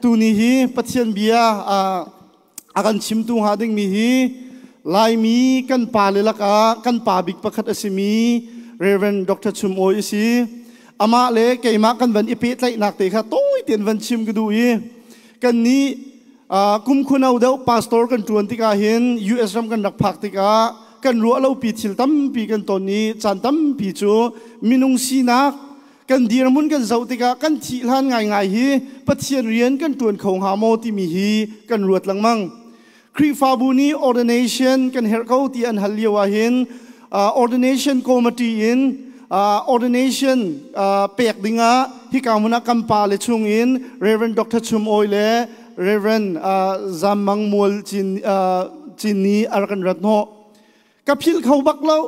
tu ni hi pathian bia akan chimtu hading mi hi lai mi kan pa le laka kan pa big pakhat asimi Reverend Dr. Chum oi si ama le keima kan van ipi tlai nak te kha toi ten van chim gdu i kan ni kum khunau deu pastor kan tuan tika hin US ram kan rak phak tika kan ru lo pi thil tam pi kan ton ni chan tam pi chu minung si nak kan dir mun kan zau tika kan thi hlan ngai ngai hi pathian rian kan tuan khong ha mo ti mi hi kan ruat lang mang kri fa bu ni ordination kan her ko ti an halliwa hin ordination committee in ordination pek dinga hi kamuna kampa le chung in Reverend Dr. Chum oi le Reverend Zamang Mul chin ni arkan ratno kapil khau bak lo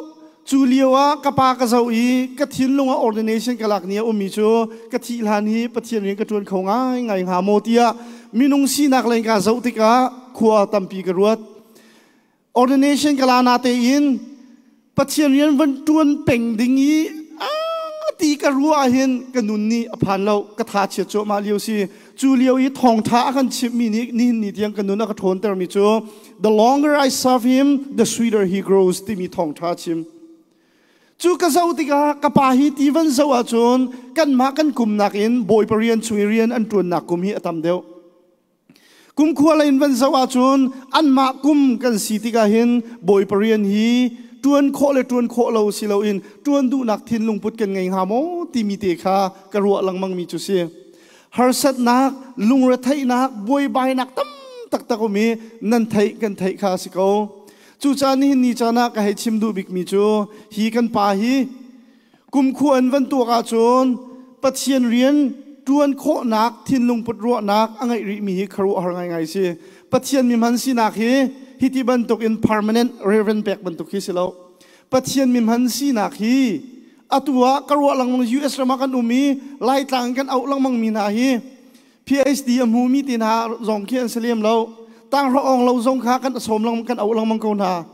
Juliawa kapa ka zau i ka thin lunga ordination kalak nia umi chu ka thi lan hi pathian ring ka tuan khau ngai ngai ha motia minung si nak lain ka zau tika khua tampi ka ruat ordination kalana te in pathian ring van tuan peng ding i ti ka ruwa hin ka nun ni aphan lo ka tha che cho ma liu si Julio i thong tha kan chip mi ni tiang ka nun ka thon ter mi chu the longer I serve him the sweeter he grows ti mi thong tha chim chu ka zau tika kapahi ti van zau a chun kan ma kan kum nak in boy parian chuirian an tun nak kum hi atam deu kum khwala in van zau a chun an ma kum kan si tika hin boy parian hi tuan kho lo si lo in tuan du nak thin lung put kan ngai ha mo ti mi te kha ka ru lang mang mi chu si har sat nak lung ra thai nak boy bai nak tam tak tak mi nan thai kan thai kha si ko chu cha ni cha na ka he chim du bik mi chu hi kan pa hi kum khu an van tu ka chon pathian rian tuan kho nak thin lung put ro nak angai ri mi hi kharu har ngai ngai si pathian mi man si nak hi hiti ban tok in permanent Reverend pek ban tok hi silo pathian mi man si nak hi atua karwa lang mang US rama kan umi lai tlang kan au lang mang mi na hi PhD amu mi tin ha zong khian seliam lo tang ro ong lo zong kha kan som lang kan au lang mang ko na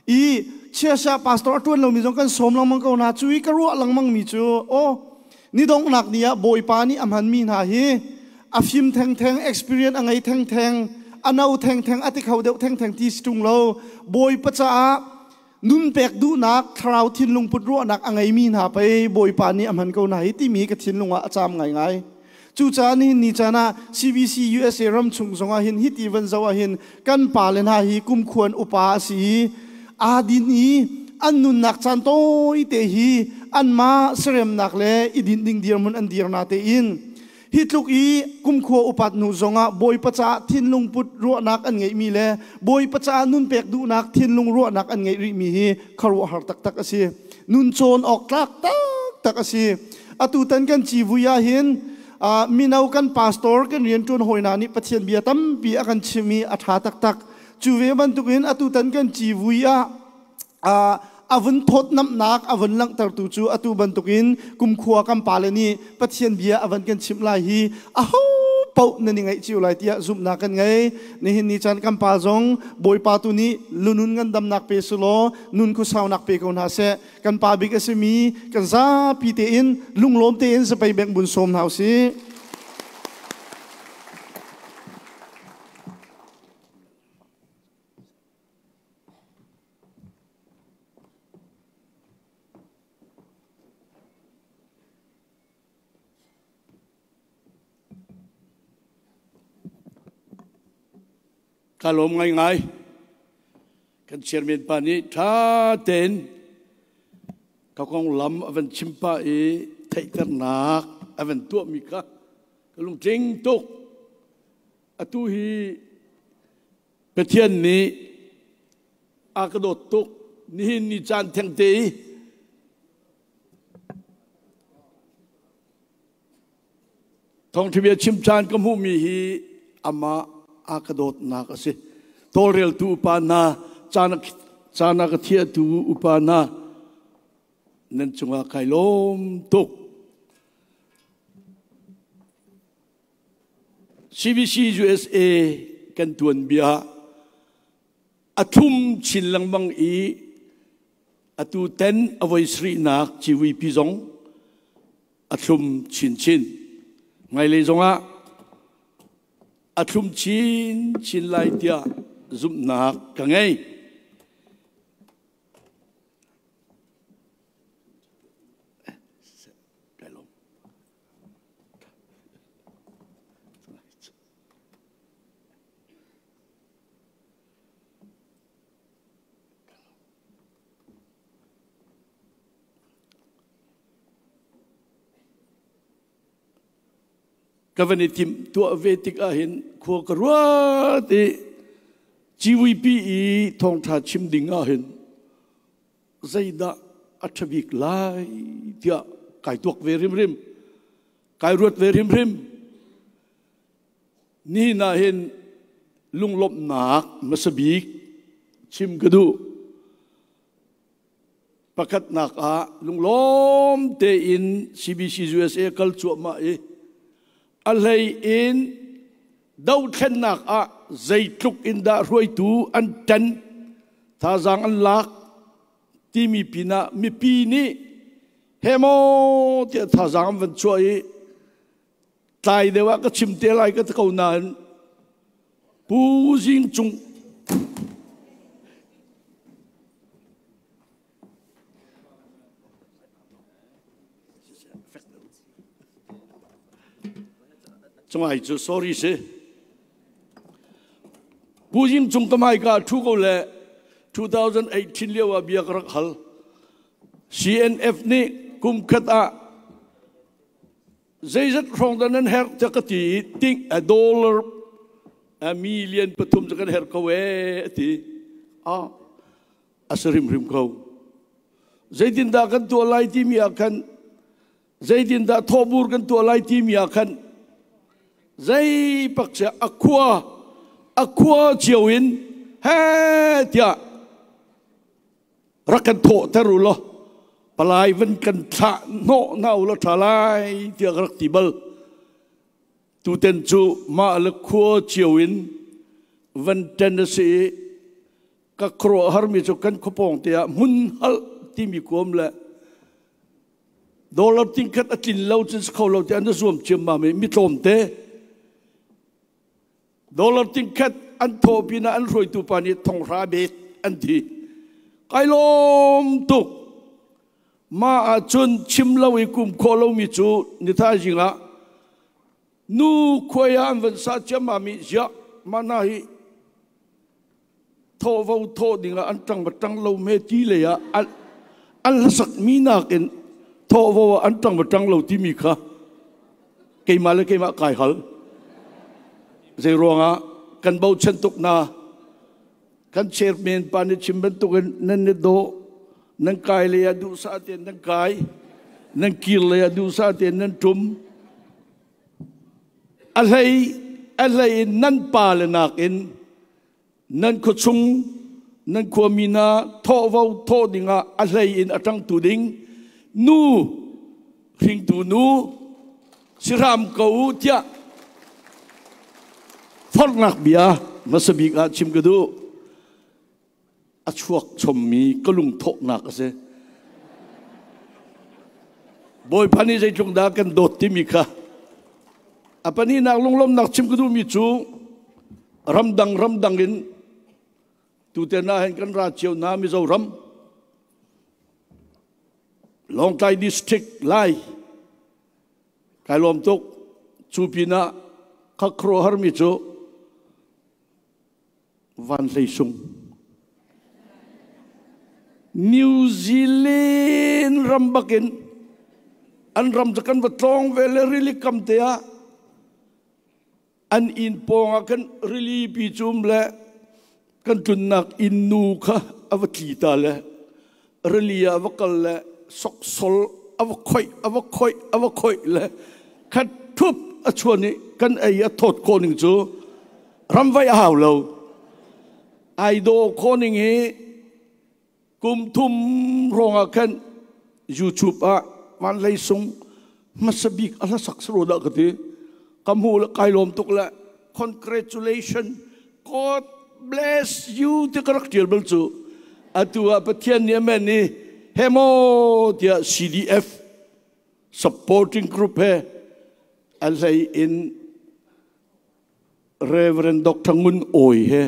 i chesha pastor tuan lo mi zong kan som lang mang ko na chui karwa lang mang mi chu o ni dong nak nia boy pa ni amhan mi na hi afim theng experience angai theng anau theng ati khau deu theng ti stung lo boy pacha nun pek du nak thrau thin lung put ro nak angai mi na pe boy pa ni amhan ko na hi ti mi ka thin lunga acham ngai chu cha ni cha na CBC USA ram chung zonga hin hi ti van zawa hin kan pa len ha hi kum khuan upa si adin i an nun nak chan to i te hi an ma serem nak le idin ding dir mun an dir na te in hitluk i kum kho upat nu zonga boy pacha thin lung put ro nak an ngei mi le boy pacha nun pek du nak thin lung ro nak an ngei ri mi hi kharu har tak asi nun chon ok tak asi atu tan kan chi vuya hin minau kan pastor kan rian tun hoina ni pathian bia tam pi akan chimi atha tak chuwe ban tukin atu tan kan chi vuya avun thot nam nak avun lang tar tu chu atu ban tukin kum khuwa kam palani pathian bia avan kan chim lai hi aho pau na ni ngai chiu lai tia zum na kan ngai ni hin ni chan kam pa jong boy pa tu ni lunun ngan dam nak pe sulo nun ku saw nak pe ko na se kan pa big asimi kan za pi te in lung lom te in sa pai bek bun som nau si kalom ngai kan chairman pani tha ten ka kong lam avan chimpa e thai tar nak avan tu mi ka kalung jing tok atu hi pathian ni akadot tok ni chan theng te thong thibia chim chan ka mu mi hi ama akadot nak ase torel tu upana chana ka thia tu upana nan chunga kailom tok CBC USA kan tuan bia athum chin lang bang i atu ten avoi sri nak chiwi pizong athum chin ngai le zonga athum chin lai tia zum nak ka ngai Kavani tim tua vetik ahin khua karua ti GVP thong tha chim ding ahin zaida athabik lai tia kai tuak ve rim kai ruat ve rim ni na hin lunglop nak masabik chim gadu pakat nak a lunglom te in CBC USA kal chu ma e alai in dau khen nak a zaitluk in da roi tu an tan tha zang an lak ti mi pina mi pi ni hemo ti tha zang van choi tai dewa ka chim te lai ka ko nan pu jing chung Chumai chu sorry se Pujim chung kamai ka thu ko le 2018 lewa biak rak hal CNF ni kum khata zaizat rong dan her takati ting $1 a million patum jakan her kawe ti asarim rim ko zaidin da kan to lai ti mi akan zaidin da thobur kan to lai ti mi akan zai paksa aqua chiawin he tia rakan tho tarulo palai ven kan tha no nau lo thalai tia rak tibal tu ten chu ma la khua chiawin van tendency ka kro har mi chu kan khopong tia mun hal ti mi kom la dollar ting khat atin lo chin kholo te an zoom chim ma mi tom te dollar ting khat an thopina an roi tu pani thong ra bet an thi kailom tu ma a chun chim lawi kum kholo mi chu ni tha jinga nu khoya an van sa chama mi ja manai tho vo tho dinga an tang batang lo me ti le ya an sak mi na ken tho vo an tang batang lo ti mi kha ke ma le ke ma kai hal zai ronga kan bau chen tuk na kan chairman pani chimban tuk nan ne do nan kai le ya du sa te nan kai nan kil le ya du sa te nan tum alai nan pa le nak in nan ko chung nan ko mina tho vau tho dinga alai in atang tu ding nu ring tu nu siram ko tia Fornak bia masabik a chim gadu a chuak chom mi kalung thok nak ase boy pani jai chung da kan dot ti mi kha apani nak lunglom nak chim gadu mi chu ramdang in tu te na hen kan ra chiu na mi zo ram long tai district lai kai lom tok chu pina kha kro har mi chu Van Lei Sung New Zealand rambakin an ram jakan batlong vele really kam te a an in pong akan really pi chum le kan tunak innu kha avati ta le really avakal le sok sol avakoi le khat thup achwani kan ai a thot ko ning chu ram vai haw lo ai do koning he kum thum ronga kan YouTube a Van Lei Sung masabik ala saksro da kati kamul kailom tukla congratulations God bless you te karakter belchu atua pathian ni mani hemo dia CDF supporting group he alai in Reverend Dr. Ngun oi he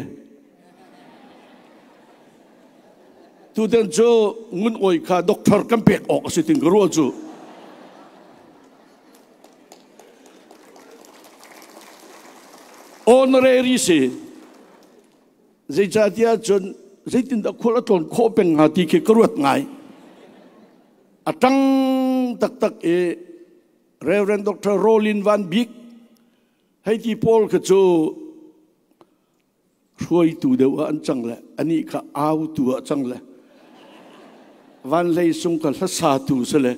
tu ten cho ngun oi kha doctor kam pek ok si ting ro chu honorary se zai chatia chon zai tin da khola ton kho peng nga ti ke karuat ngai atang tak tak e Reverend Dr. Rollin Van Beek hay ti Paul ka chu ruai tu de wa an chang la ani kha au tu chang la van lei sung ka sa tu se le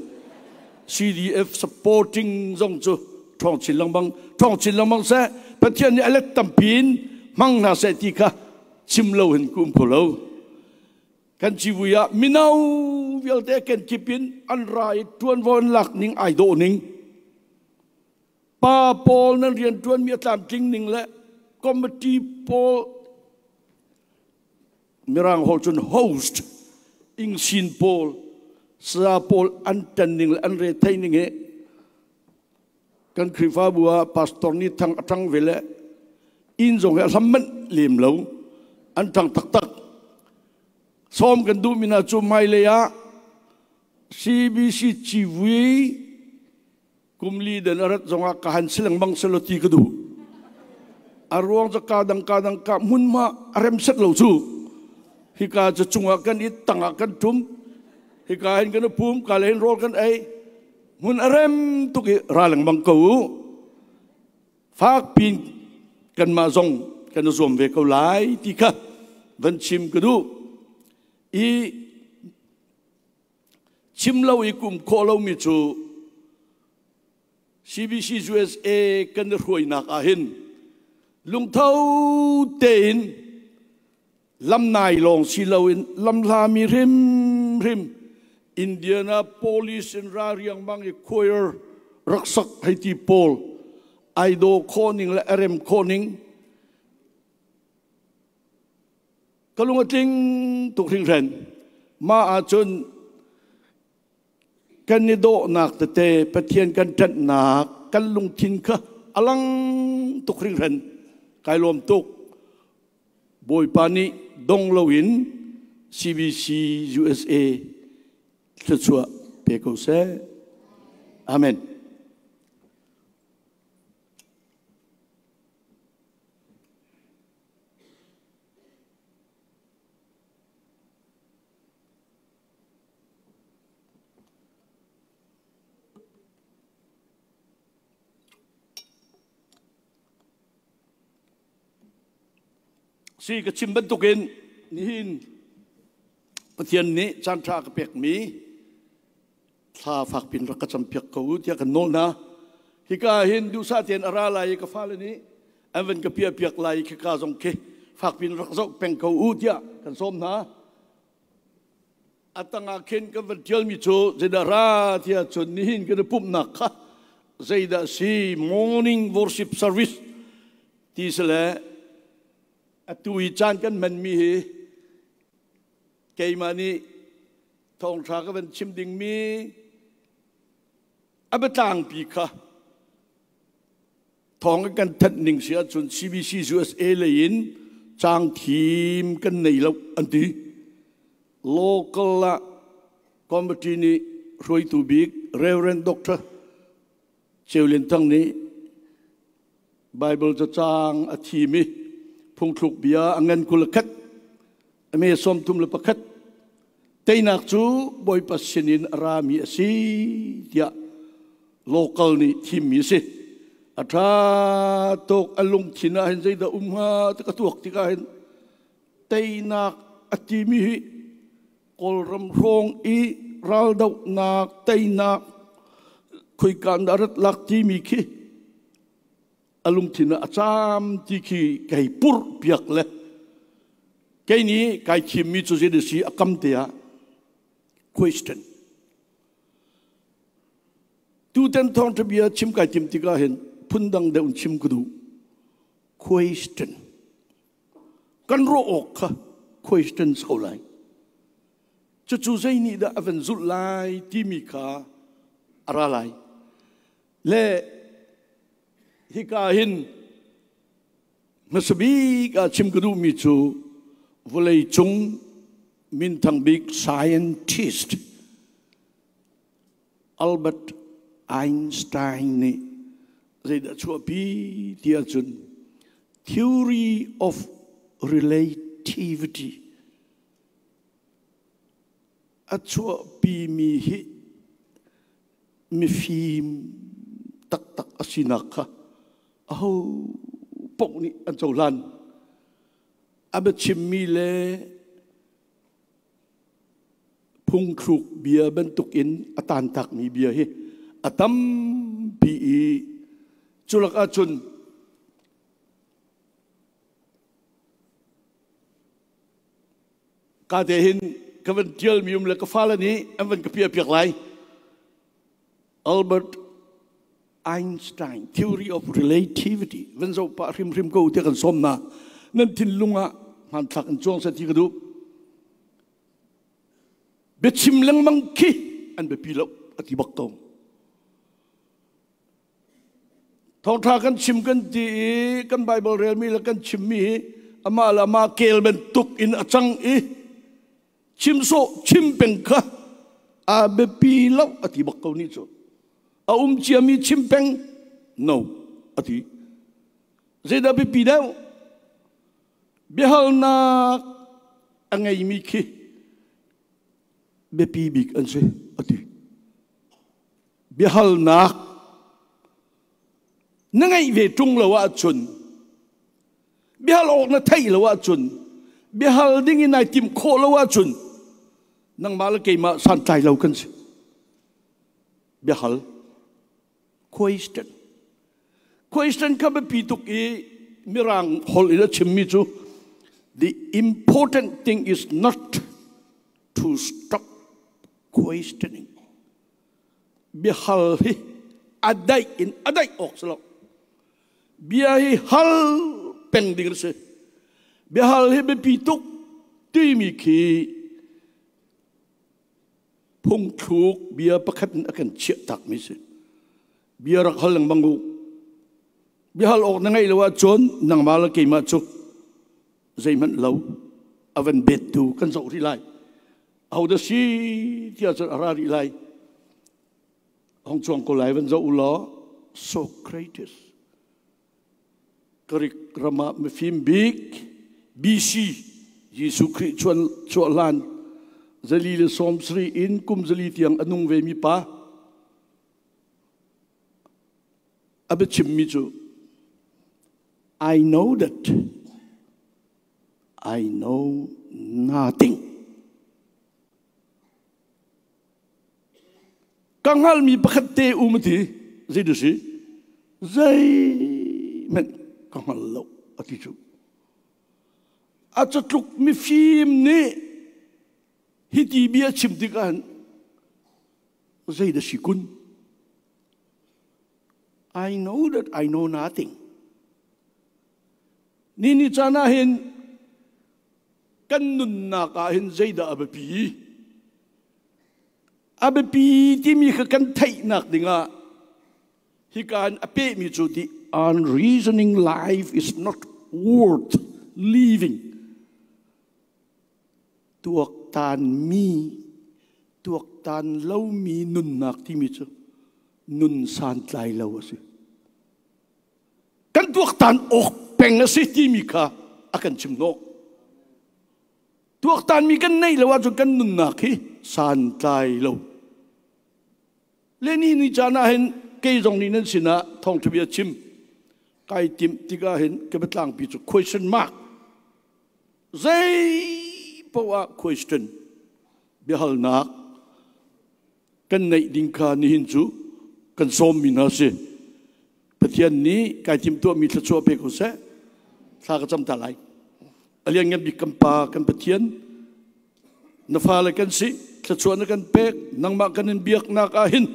CDF supporting zong chu thong chin lang bang sa pathian ni alek tampin mang na se ti kha chim lo hin kum pholo kan chi buya minau vial te ken kipin an rai tuan von lak ning ai do ning pa Paul nan rian tuan mi tam ting ning le committee Paul mirang hol chun host ing sin Paul sa Paul an tan ning an re thai ning he kan krifa bua pastor ni thang vele in jong he lamman lim lo an thang tak tak som kan du mina chu mai le ya CBC chiwi kumli dan arat zonga kahan silang bang seloti kedu arwang sa kadang ka mun ma arem set lo chu hika cha chunga kan it tanga kan tum hika hin kan pum kalen rol kan ai mun arem tu ki ralang bang ko fak pin kan ma zong kan zom ve ko lai ti ka van chim kedu i chim lo i kum ko lo mi chu CBC USA kan ruai nak ahin lung thau tein lam nai long siloin lam la mi rim Indianapolis in rariang mang e choir raksak haiti Paul aido koning la rm koning kalungating tukring ren ma a chun kan ni do nak te pathian kan tat nak kan lung thin kha alang tukring ren kai lom tuk boy pani dong lowin CBC USA tsua peko se amen si ka chim ban tukin nihin pathian ni chan tha ka pek mi tha fak pin ra ka cham pek ko tia ka nol na hi ka hin du sa tian ara lai ka fa le ni aven ka pia pek lai ka ka jong ke fak pin ra zo peng ko u tia kan som na atanga ken ka van tial mi chu zeda ra tia chun nihin ka pup na kha zeda si morning worship service ti sele atui chan kan man mi hi kei mani thong tha ka van chim ding mi abatang pi kha thong kan that ning sia chun CBC USA lein chang thim kan nei lo anti local la committee ni roi tu big Reverend Dr. Cheulin tang ni Bible cha chang a thi mi phung thuk bia angan kul khat ame som tum le pakhat teinak chu boy pasinin arami asi dia local ni thim mi se atha tok alung thina hen zai da umha ta tuak ti ka hen teinak ati mi kol ram rong i ral dau nak teinak khoi kan darat lak ti mi khi alung thina acham ti khi kai pur piak le kai ni kai khim mi chu je de si akam te ya question tu ten thong to bia chim kai tim ti ka hen phundang de un chim kudu question kan ro ok question so lai chu chu zai ni da aven zul lai ti mi kha ara lai le hi ka hin masabi ka chim kadu mi chu volei chung min thang big scientist Albert Einstein ni zai da chu pi tia chun theory of relativity a chu pi mi hi mi phim tak tak asinaka aho pok ni an chau lan abe chimmi le phung khuk bia ban tuk in atan tak mi bia hi atam pi chulak a chun ka te hin kavan tial mium le ka fala ni avan ka pia piak lai Albert Einstein theory of relativity when zo pa rim rim ko te kan som na nan tin lunga han thak an chong sa ti ka du be chim lang mang ki an be pi lo ati bak tong thong tha kan chim kan ti kan bible real mi la kan chim mi ama la ma kel ben tuk in achang i chim so chim peng kha a be pi lo ati bak ko ni cho a chia mi chim peng no ati zeda be pi daw be hal na angai mi ki be pi big an se ati be hal na nangai ve tung lo wa chun be hal ok na thai lo wa chun be hal ding in ai tim kho lo wa chun nang mal ke ma san tai lo kan se be hal question ka be pi tuk e mirang hol ila chimmi chu the important thing is not to stop questioning be hal hi adai in adai ok slo bia hi hal peng ding se be hal hi be pi tuk ti mi ki phung thuk bia pakhat akan chia tak mi se bia rak hal lang bangu bia hal ok na ngai lo wa chon nang mal ke ma chu zai man lo avan bet tu kan zo ri lai au da si tia cha ra ri lai hong chong ko lai van zo lo Socrates karik rama me phim big BC Jesu Christ chuan lan zali le som sri in kum zali tiang anung ve mi pa abe chimmi chu I know that I know nothing kangal mi pakhate umati zidu si zai men kangal lo ati chu achatluk mi phim ni hiti bia chimtikan zai da sikun I know that I know nothing. Nini chana hin kanun na ka hin zaida abapi. Abapi ti mi ka kan thai nak dinga. Hikan ape mi chu the unreasoning life is not worth living. Tuak tan lau mi nun nak ti mi chu. Nun san tlai lau asi. Kan tuak tan ok peng asi ti mi ka akan chimno. Tuak tan mi kan nei lau ajo kan nun naki san tlai lau. Leni ni jana hen kei zong ni nan sina thong tu bia chim. Kai tim tiga hen kebetlang pi chu question mark. Zai pawa question. Bihal nak kan nei ding ka ni hin chu kan som mina se pathian ni kai tim to mi thla chu pe ko se thla ka cham ta lai aliang ngam bi kampa kan pathian na fa la kan si thla chu na kan pe nang ma kan biak na ka hin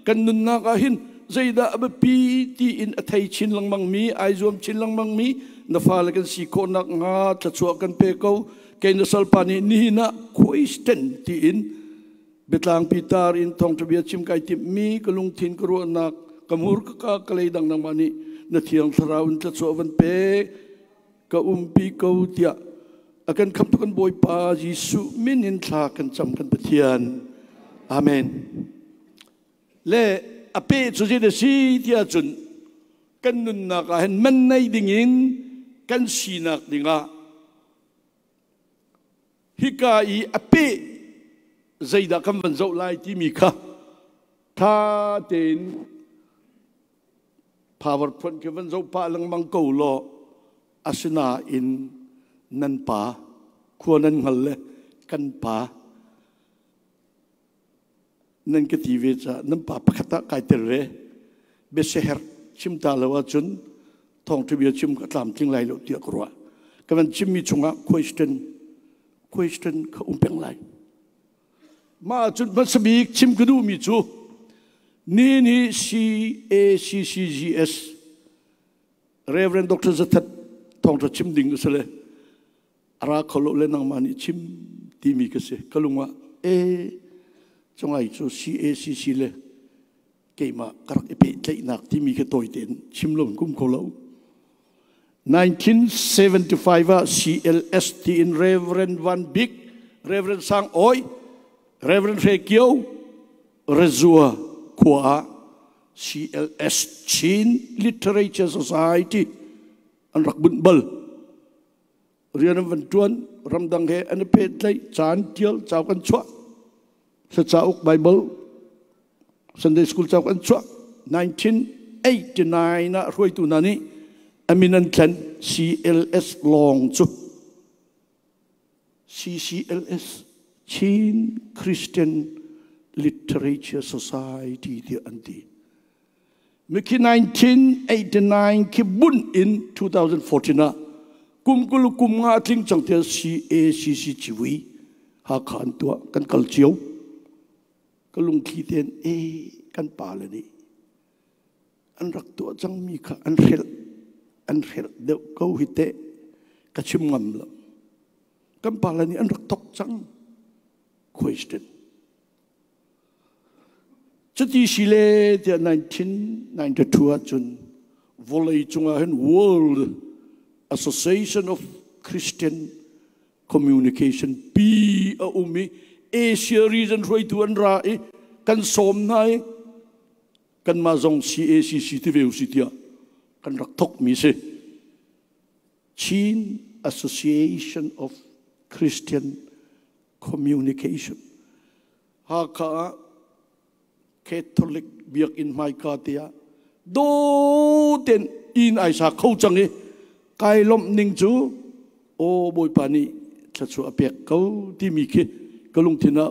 kan nun na ka hin zaida ab pi ti in athai chin lang mang mi ai zom chin lang mang mi na fa la kan si ko nak nga thla chu kan pe ko kai na sal pani ni na question ti in betlang pitar in thong to bia chim kai tip mi kalung thin kro nak kamur ka kalai dang nang mani na thiang tharaun tla chu van pe ka pi ko tia akan kham to kan boy pa Jesu min in thla kan cham kan pathian amen le ape chu je de si tia chun kan nun na ka hen man nei dingin kan sinak dinga hika I ape zaida kam van zo lai ti mi kha tha ten power phun ke van zo pa lang mang ko lo asina in nan pa khuanan ngal le kan pa nan ke ti ve cha nan pa pakhata kai ter re be seher chim ta lawa chun thong tu bia chim ka tlam ting lai lo tia kro ka van chim mi chunga question ka peng lai ma chun ma sabi chim ka du mi chu ni CACCGS Reverend Dr. Zathat thong to chim ding sele ara kholo le nang mani chim ti mi ka se kalunga chongai chu CACC le keima karak epe tlei nak ti mi ka toi ten chim lom kum kholo 1975 CLST in Reverend Van Big Reverend Sang Oi Reverend Rekio Rezua Kwa CLS Chin Literature Society an rakbun bal rian van tuan ramdang he an pe tlai chan tial chau kan chwa sa chauk Bible Sunday School chau kan chwa 1989 na roi tu nani aminan klan CLS long chu CCLS Chin Christian Literature Society di anti Miki 1989 ki bun in 2014 na kumkulu kum nga tling chang tia CACC chiwi ha khan tua kan kal chiu kalung khi ten kan pa le ni an rak tua chang mi kha an khel de ko hite ka chim ngam la kan pa le ni an rak tok chang question Chati Shile the 1992 chun volei chunga hen World Association of Christian Communication P a umi Asia region roi tu an ra kan som nai kan ma zong CACC ti veu sitia kan rak thok mi se Chin Association of Christian Communication ha ka Catholic biak in my katia do ten in ai sa khâu chang e kai lom ning chu o boy pani cha chu apek ko ti mi ke kalung thina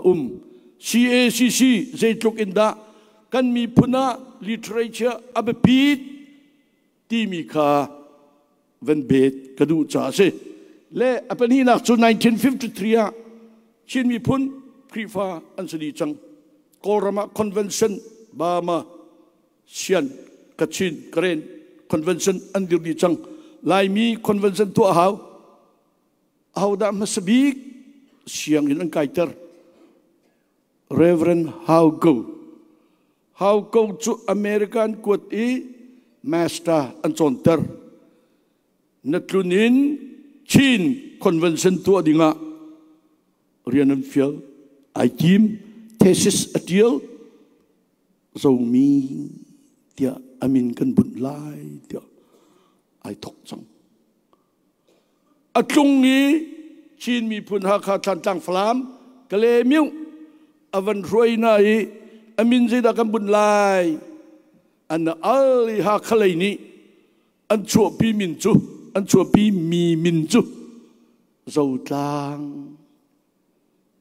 CACC zeitluk in da kan mi phuna literature abepit ti mi kha van bet kadu cha se le apan hi nak chu 1953 a chin mi phun krifa ansadi chang Korama Convention Bama Sian Kachin Karen Convention andir di chang Laimi Convention tu how da masabik siang in ang kaiter Reverend How go to American kuat Master an chonter natlunin Chin Convention tu adinga rianan fiel I team thesis atiel zo mi tia amin kan bun lai tia ai thok chang atlung ni Chin mi phun ha kha than tang flam kale miu avan roi nai amin zida kan bun lai an ali ha khalai ni an chu pi min chu an chu pi mi min chu zo tlang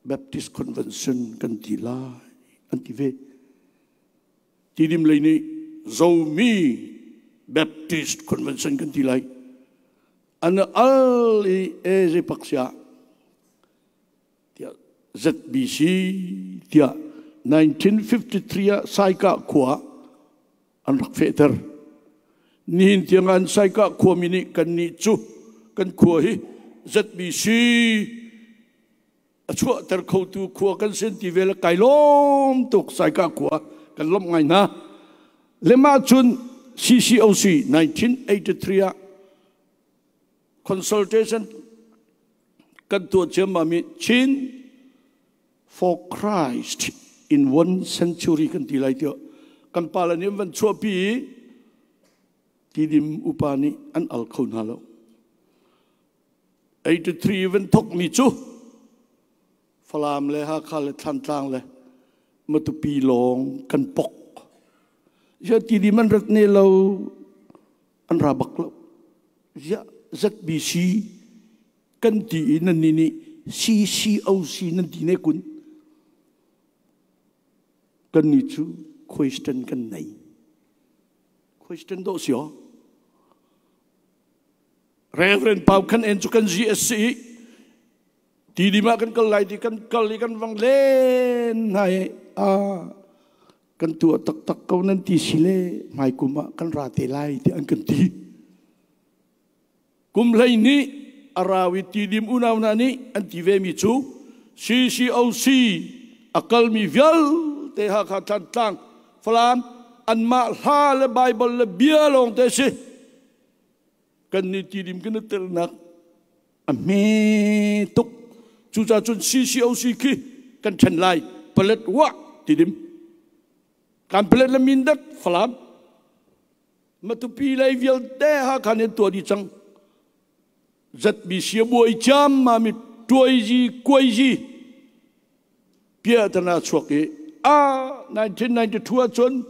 Baptist Convention kan ti lai an ti ve ti dim lai ni zo mi Baptist Convention kan ti lai an ali eze paksya tia ZBC tia 1953 saika kwa an rak feter nin tiangan saika kwa mini kan ni chu kan kwa hi ZBC achua ter khâu tu khua kan sen ti vel kai lom tok sai ka khua kan lom ngai na lema chun CCOC 1983 consultation kan tua chem mami chin for Christ in 1 century kan tilai tio kan palanim van chuapi tidim upani an al khon halo 83 van thok mi chu falam le ha khal than tang le matupi long kan pok ja tidiman rat ne lo an rabak lo ja ZBC kan ti nan ni CCOC nan ti ne kun kan ni chu question kan nai question do sio Reverend Pau kan en chu kan GSC ti di ma kan kalai di kan kali kan wang len hai kan tua tak tak kau nanti sile mai kuma kan rate lai ti an kan ti kum lai ni arawi ti dim unaw na ni an ti ve mi chu CCOC akal mi vial te ha kha tan tang flam an ma ha le Bible le bia long te se kan ni ti dim kan tel nak ame tuk chu cha chun CCOC ki kan chen lai pelet wa ti dim kan pelet le mindat flam matupi lai vial te ha kan en tua di chang rất bị xia bồi chăm mà mình đuôi gì quay gì bia ta na chuộc cái 1992 chốn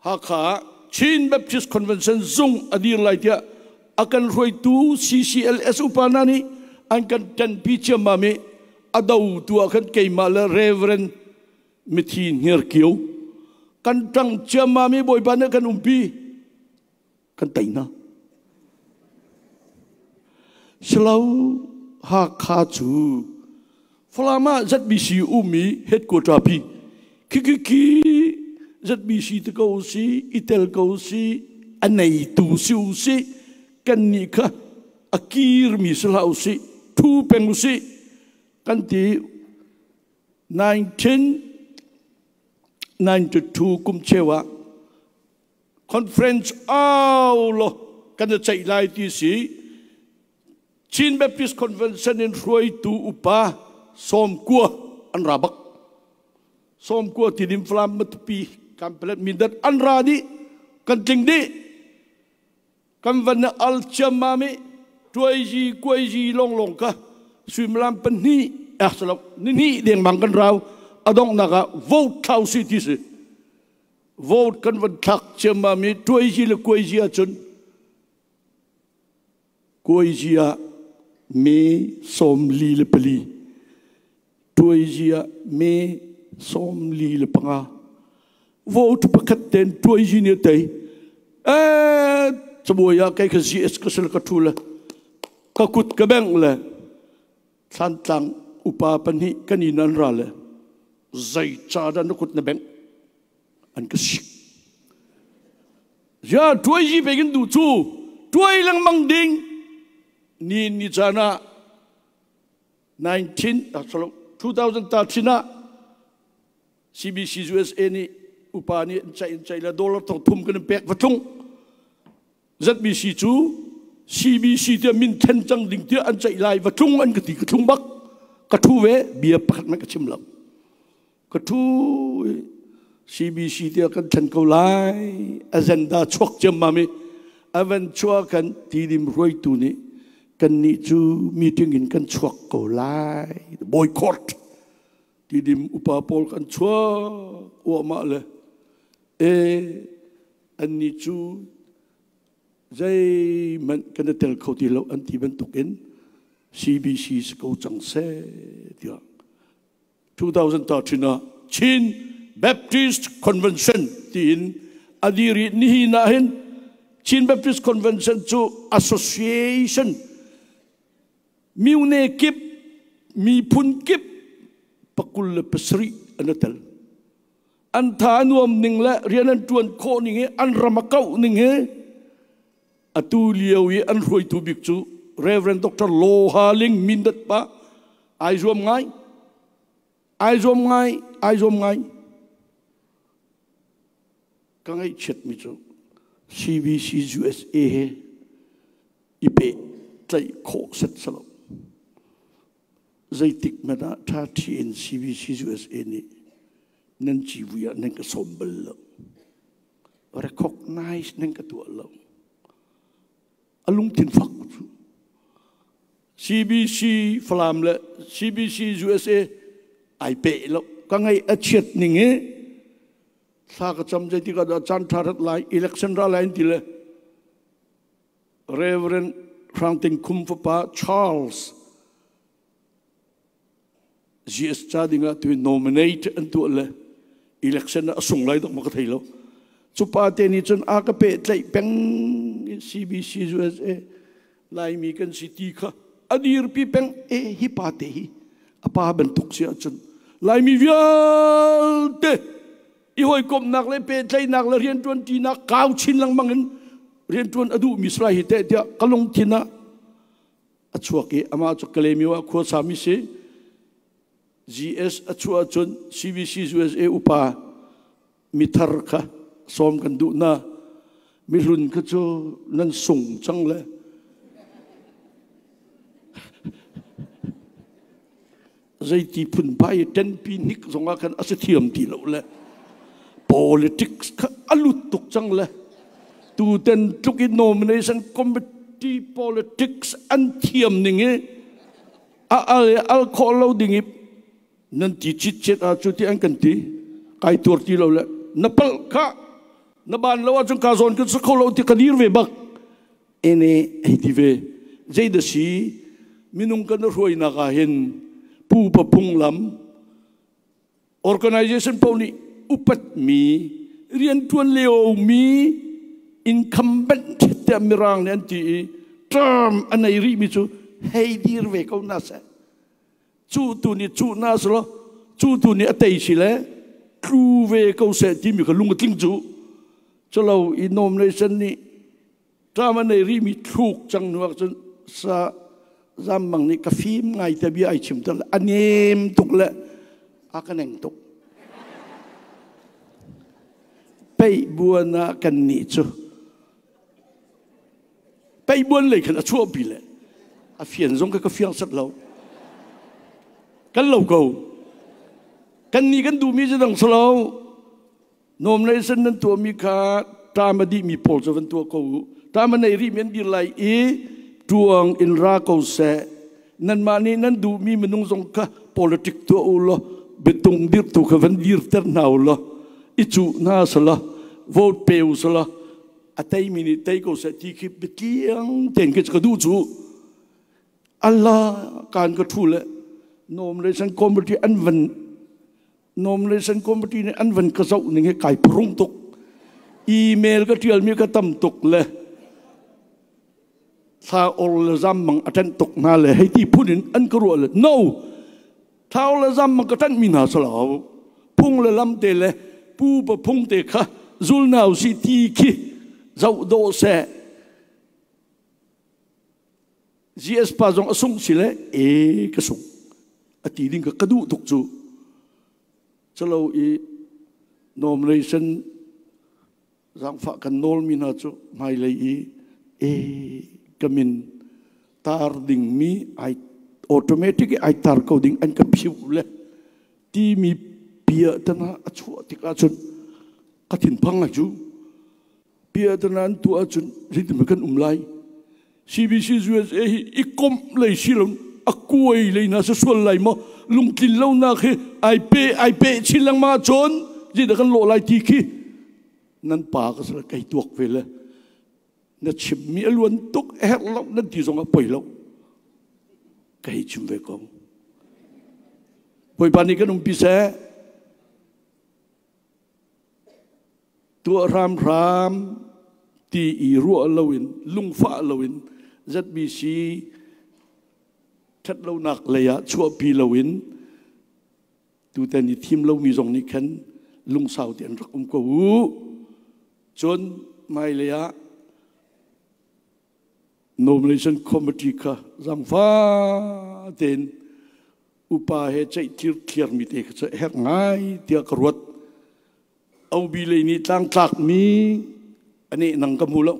hạ khá Chin Baptist Convention dung adir lại dia akan roi tu CCLS upanani akan ten picha mami adau tu akan kay mala Reverend Mithin Hirkiu kan tang chamami boy bana kan umpi kan taina Selaw ha kha chu Falama ZBC umi headquarter pi Kiki ZBC te kau si itel kau si anai tu siu si kan ni kha akir mi selaw si tu peng si kan ti 1992 kum chewa conference lo kan chai lai ti si Chin Baptist Convention in Roi tu upa som kua an rabak som kua tidim flam matpi kan pelet mindat an radi kan tingdi kan van al chamami tuai ji long long ka swimlam penni salap ni deng mang kan raw adong naga vote thau si ti se vote kan van thak chamami tuai ji le kuai ji achun kuai ji a me som li le peli tuai jia me som li le panga vote pakat ten tuai ji ne tai saboya kai ka GS ka sel ka thula ka kut ka beng le san tang upa pani kaninan ra le zai cha da na kut na beng an ka sik ja tuai ji begin du chu tuai lang mang ding ni jana 2013 na CBC USA ni upani chai la dollar tong thum kan pek vathung ZBC chu CBC te min then chang ding te an chai lai vathung an ka ti ka thung bak ka thu ve bia pakhat na ka chim lam ka thu CBC te kan then ko lai agenda chok chem mami avan chua kan ti dim roi tu ni kan ni chu meeting in kan chuak ko lai boycott ti dim upa pol kan chua wa ma le an ni chu zai man kan tel kho ti lo an ti ban token CBC ko chang se dia 2013 Chin Baptist Convention tin adiri ni na hen Chin Baptist Convention chu association miu ne kip mi pun kip pakul le pesri anatal an tha nuam ning la rian an tuan kho ning he an ramakau ning he atu liawi an roi tu bik chu Reverend Dr. Lo Haling mindat pa ai zom ngai kangai chet mi chu CBC USA he ipe chạy khổ sét salo dây tịch mà đã tha thiên CBC USA này nên chỉ vì nên cái sôm bel lo recognize nên cái tuổi lo alung tin phật CBC phàm là CBC USA ai pe lo cái ngày ở chết nín ấy sa cái chấm dây thì cái đó chan tharat lại election ra lại thì là Reverend Franklin Kumfapa Charles GS cha dinga to nominate into le election a sung lai dok ma ka thailo chupa te ni chun a ka pe tlai peng CBC USA lai mi kan city kha adir pi peng e hi pa te hi apa ben tuk sia chun lai mi vial te i hoi kom nak le pe tlai nak le rian tuan ti nak kau chin lang mangin rian tuan adu misra hi te dia kalong thina achuaki ama chu kalemiwa kho sami se GS achua chun CBC USA upa mithar kha som kan du na mirun ka chu nan sung chang le zai ti phun pai ten pi nik zonga kan asathiam ti lo le politics kha alut tuk chang le tu ten tuki nomination committee politics an thiam ninge al kholo dingi nan ti chit chet a chu ti an kan ti kai tur ti lo le napal kha na ban lo chung ka zon kan sa kholo ti kadir ve bak ene ai ti ve zai da si minung kan roi na ka hin pu pa phung lam organization poni upat mi rian tuan leo mi incumbent te mirang ne ti term anai ri mi chu hei dir ve ko na sa chu tu ni chu na so chu tu ni atei si le tru ve ko se ti mi ka lung ting chu chalo i nomination ni ta man nei ri mi thuk chang nuak chun sa zam mang ni ka phim ngai ta bi ai chim ta anem tuk le a ka neng tuk pei buana kan ni chu pei buan le kan a chu bi le a fian zong ka fiang sat lo kan lo ko kan ni kan du mi jang slo nomination nan tu mi kha ta ma di mi pol zo van tu ko ta ma nei ri men di lai e tuang in ra ko se nan ma ni nan du mi menung zong ka politic tu lo betung dir tu ka van dir ter naw lo i chu na sala vote peu sala atai mini tai ko se ti ki betiang ten ke ka du chu Allah kan ka thu le nomination committee an van nomination committee ne an van ka zau ni nge kai prung tuk email ka tial mi ka tam tuk le sa ol zam mang atan tuk na le hei ti punin an ka ro le no thao la zam mang ka tan mi na sala phung le lam te le pu pa phung te kha zul nau si ti ki zau do se GS pa zong asung sile e ka sung ati ding ka kadu tuk chu chalo i nomination zang fa kan nol mina chu mai le i e kamin tar ding mi ai automatic ai tar ko ding an ka phiu le ti mi pia tana achu ti ka chun ka thin phang a chu pia tana an tu a chun rit me kan umlai CBC USA ikom le silon akuai le na sa sual lai mo lungkin lo na khi ai pe chilang ma chon ji da kan lo lai ti khi nan pa ka sa kai tuak ve le na chim mi alwan tuk her lo nan ti zong a poi lo kai chim ve ko poi pani kan pi se tu ram ti i ru lowin lung fa lowin ZBC thắt lâu nạc lệ chua pi lâu in tu tên đi thêm lâu mi dòng ní khen lung sao tiền rất cũng có chôn mai lệ nomination committee ka giang pha tên upa he chạy thiệt thiệt mi te ka he ngai tia karuat au bi le ni tang tak mi ani nang ka mulo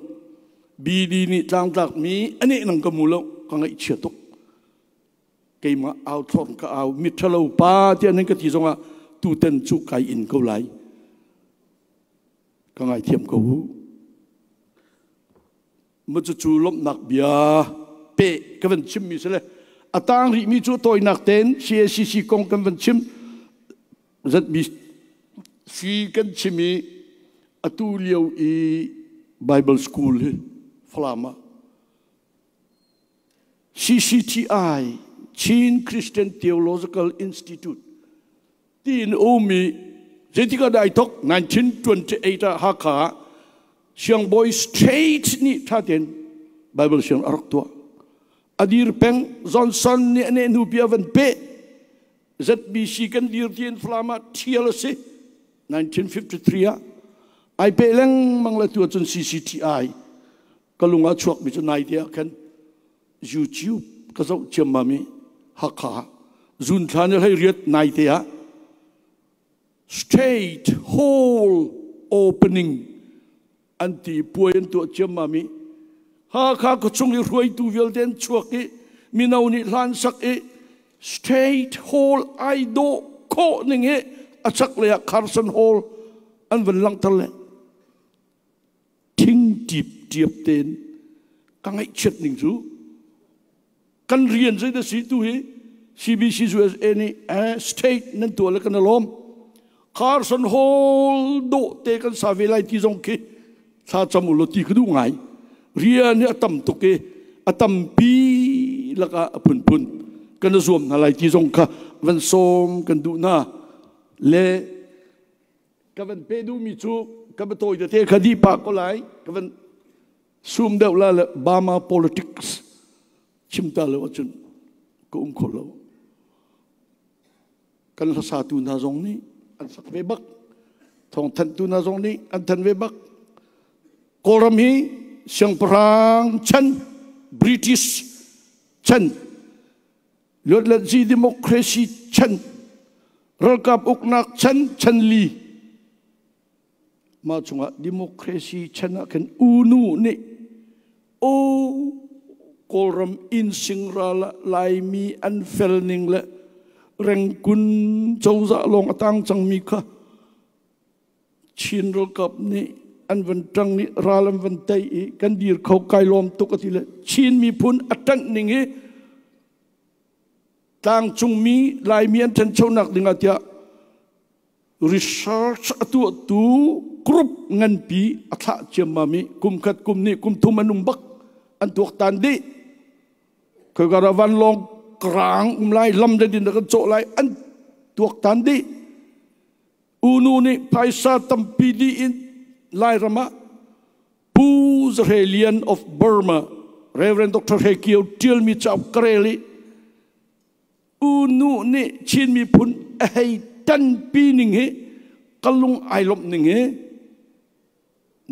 BD ni tlang tak mi ane nang kamulo kangai chiatok kay ma outron ka aw mitalo pa ti anen ka ti zonga tu ten chu kai in ko lai kangai thiam ko hu mu chu lom nak bia pe ka van chim mi sele atang ri mi chu toy nak ten CSCC kong kan van chim zat bi si kan chimi atu liu I Bible school Flama CCTI Chin Christian Theological Institute tin omi jetika dai tok 1928 haka siang boy straight ni thaten Bible siang arok tua adir peng Johnson ni ne nupia van pe ZBC kan dir tien Flama TLC 1953 ai pe leng mang la tua chun CCTI kalunga chuak mi chu nai dia kan YouTube ka zo chemami hakha zun thane hai riat nai dia straight whole opening anti poin tu chemami hakha ko chung ruai tu vel den chuak e minau ni lan sak e straight whole I do ko ning he achak le Carson Hall an van lang tal le thing deep ten kangai chet ning chu kan rian zai da si tu hi CBC US any state nan tu la kan lom Carson Hall do te kan sa velai ti jong ke sa chamulo ti khu ngai rian ni atam to ke atam pi la ka pun pun kan zoom na lai ti jong ka van som kan du na le ka van pe du mi chu ka ba toy te khadi pa ko lai ka van sum deuh la Bama politics chimta lo chun ko kholo kan la sa tu na zong ni an sak ve bak thong than tu na zong ni an than ve bak koram hi siang prang chan British chan lot la ji democracy chan rakap uknak chan li ma chunga democracy chana kan unu ni o kolram in singrala laimi an felning le rengkun chauza long atang changmi kha chin rakap ni an van tang ni ralam van tai kan dir khau kai lom tukati le chin mi phun atan ning he tang chung mi laimi an chan chaunak dinga tia research tu group ngan pi atha chemami kum khat kum ni kum thu manung bak an tuak tan di ko garavan long krang lai lam de din ka cho lai an tuak tan di unu ni paisa tampi di in lai rama Buzraelian of Burma Reverend Dr. Hekio tell me chap kareli unu ni chin mi phun ai tan pi ning he kalung ai lop ning he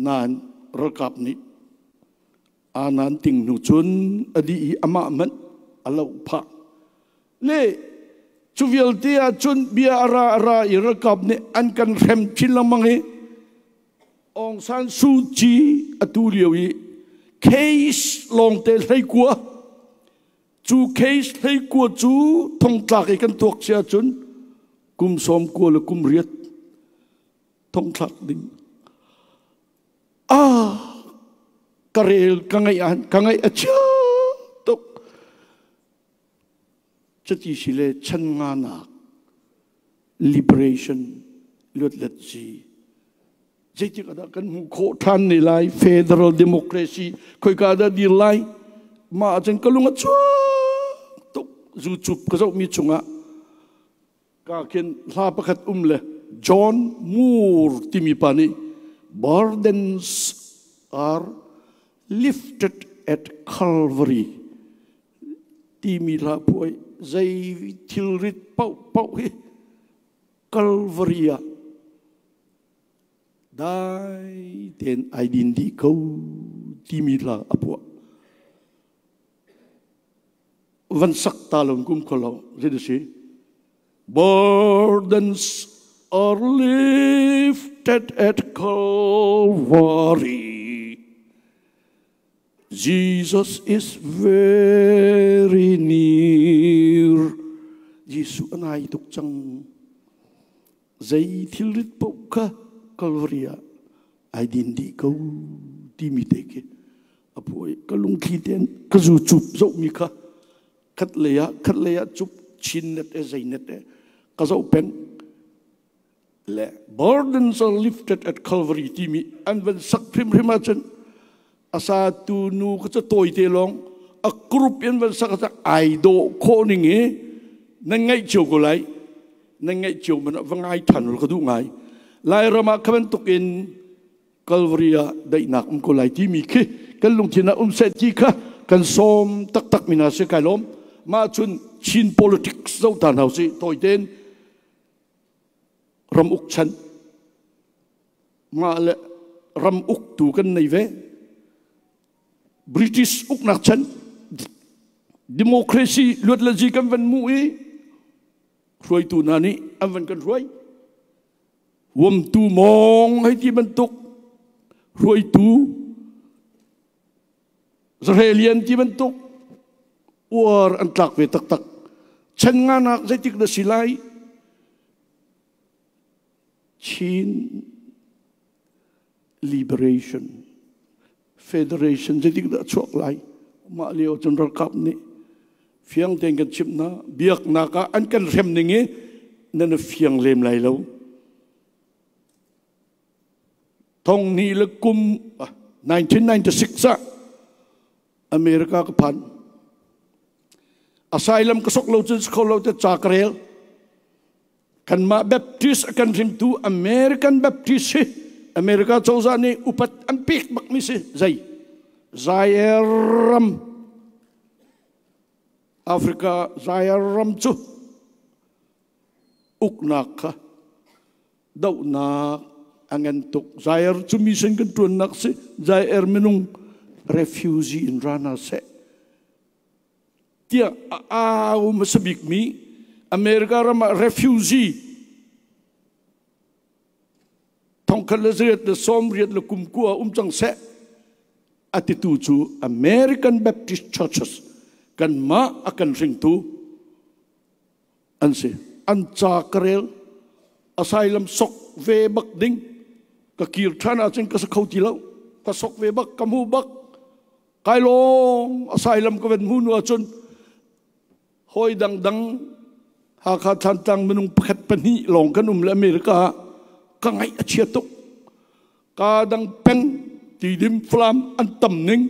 nan rakap ni anan ting nu chun adi ama man alo pha le chuvial tia chun bia ara I rakap ni an kan rem chin lamang he Aung San Suu Kyi atuliwi case long te lai kwa chu case lai kwa chu thong tlak kan tuak sia chun kum som ko le kum riat thong tlak ding karel kangai acha tok chati sile chan nga na liberation lot let ji jeti kada kan mu kho than ni lai federal democracy khoi ka da di lai ma chen kalunga chu tok zu chup ka zo mi chunga ka ken la pakhat le John Moore timi pani burdens are lifted at Calvary timi la poi zai tilrit pau he Calvary dai ten identity ko timi la apua van sak talon kum kholo jedesi burdens are lifted at Calvary Jesus is very near. Jesus anai tuk chang zai thil rit pau ka Calvaria ai din di ko ti mi te ke apoi ka lung khi ten ka zu chup zo mi kha khat leya chup chin net e zai net e ka zo pen le burdens are lifted at Calvary ti mi an when sak phim rimachan asa tu nu ka cha toi te long a group in when sak cha ai do ko ning e nang ngai chiu ko lai nang ngai chiu man vangai than ka du ngai lai rama khaben tukin Calvary dai nak ko lai ti mi khi kan lung thina se ti kha kan som tak mina se kai lom ma chun chin politics zo tan hau si toi ten ram uk chan ma le ram uk tu kan nei ve British uk nak chan democracy luat la ji kan van mu e roi tu nani an van kan roi wom tu mong hai ti ban tuk roi tu Israelian ti ban tuk war an tak ve tak chen nga nak zai tik da silai Chin liberation federation zai tik da chuak lai ma leo general cup ni fiang teng kan chip na biak na ka an kan rem ninge nan fiang lem lai lo thong ni le kum 1996 sa America ka phan asylum ka sok lo chen skol lo te chakrel kan ma baptist kan rim tu American Baptist America chauza ni upat ampik bak mi se zairam Africa zairam chu uknaka dau na angan tuk zair chu mi sen kan tuan nak se zair menung refugee in rana se dia masabik mi America rama refugee thong khalazet the somriat le kumkua chang se atitu chu American Baptist churches kan ma akan ring tu anse an chakrel asylum sok ve bak ding ka kir thana chen ka sakhauti lo ka sok ve bak kamu bak kai long asylum ka ven hunu achun hoi dang ha kha than tang menung pakhat pani long kanum le America ka ngai achia tok ka dang peng ti dim flam an tam ning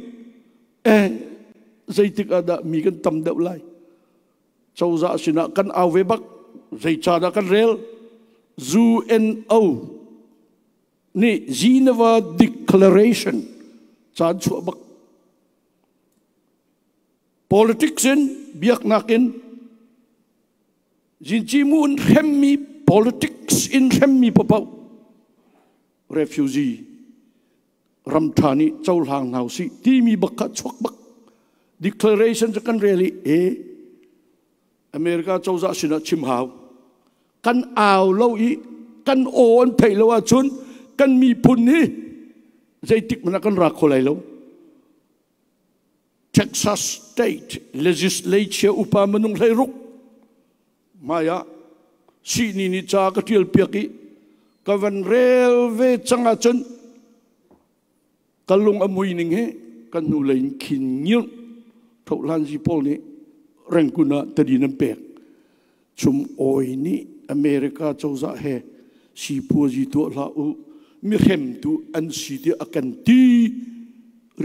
zai tik ada mi kan tam deuh lai chauza sina kan awe bak zai cha da kan rel UNO ni Geneva Declaration chan chu bak politics in biak nakin jinjimun hemmi politics in hemmi papau refugee ramthani chaulang nausi timi bakka chuak bak declaration kan really America chauza sina chimhau kan aw lo i kan on thei lo chun kan mi phun hi zaitik mana kan ra kholai lo Texas State Legislature upa manung lai ruk maya si ni cha ka tial piaki ka van railway changa chun kalung amui ning he kan nu lein khin nyil thau lan ji pol ni rengkuna tadinam pek chum oi ni America chauza he si puji to la u mi hem tu an si ti akan ti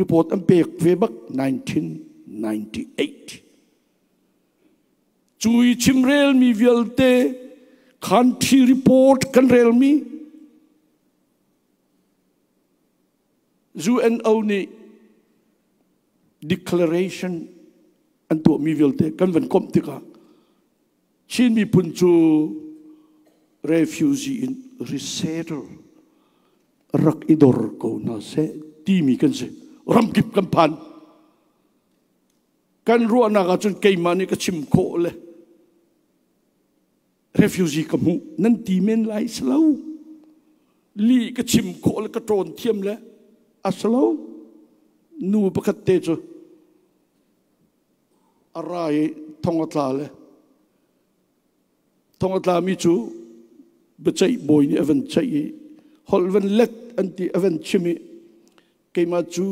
report am pek ve bak 1998 chui chimrel mi vialte country report kan rel mi UNO ni declaration an to mi vialte kan van kom tika chin mi punchu refugee in resettle rak idor ko na se ti mi kan se ram kip kan pan kan ruwa na ka chun kay mani ka chim ko le refugee kamu nan ti men lai slow li ka chim ko le ka tron thiam le a slow นูประคัตเตจูอะไรทองอัตลาเลยทองอัตลามิจูบัจจัยบอยนี่อเวนใจฮอลวันเล็กอันที่อเวนชิมิเกมาจู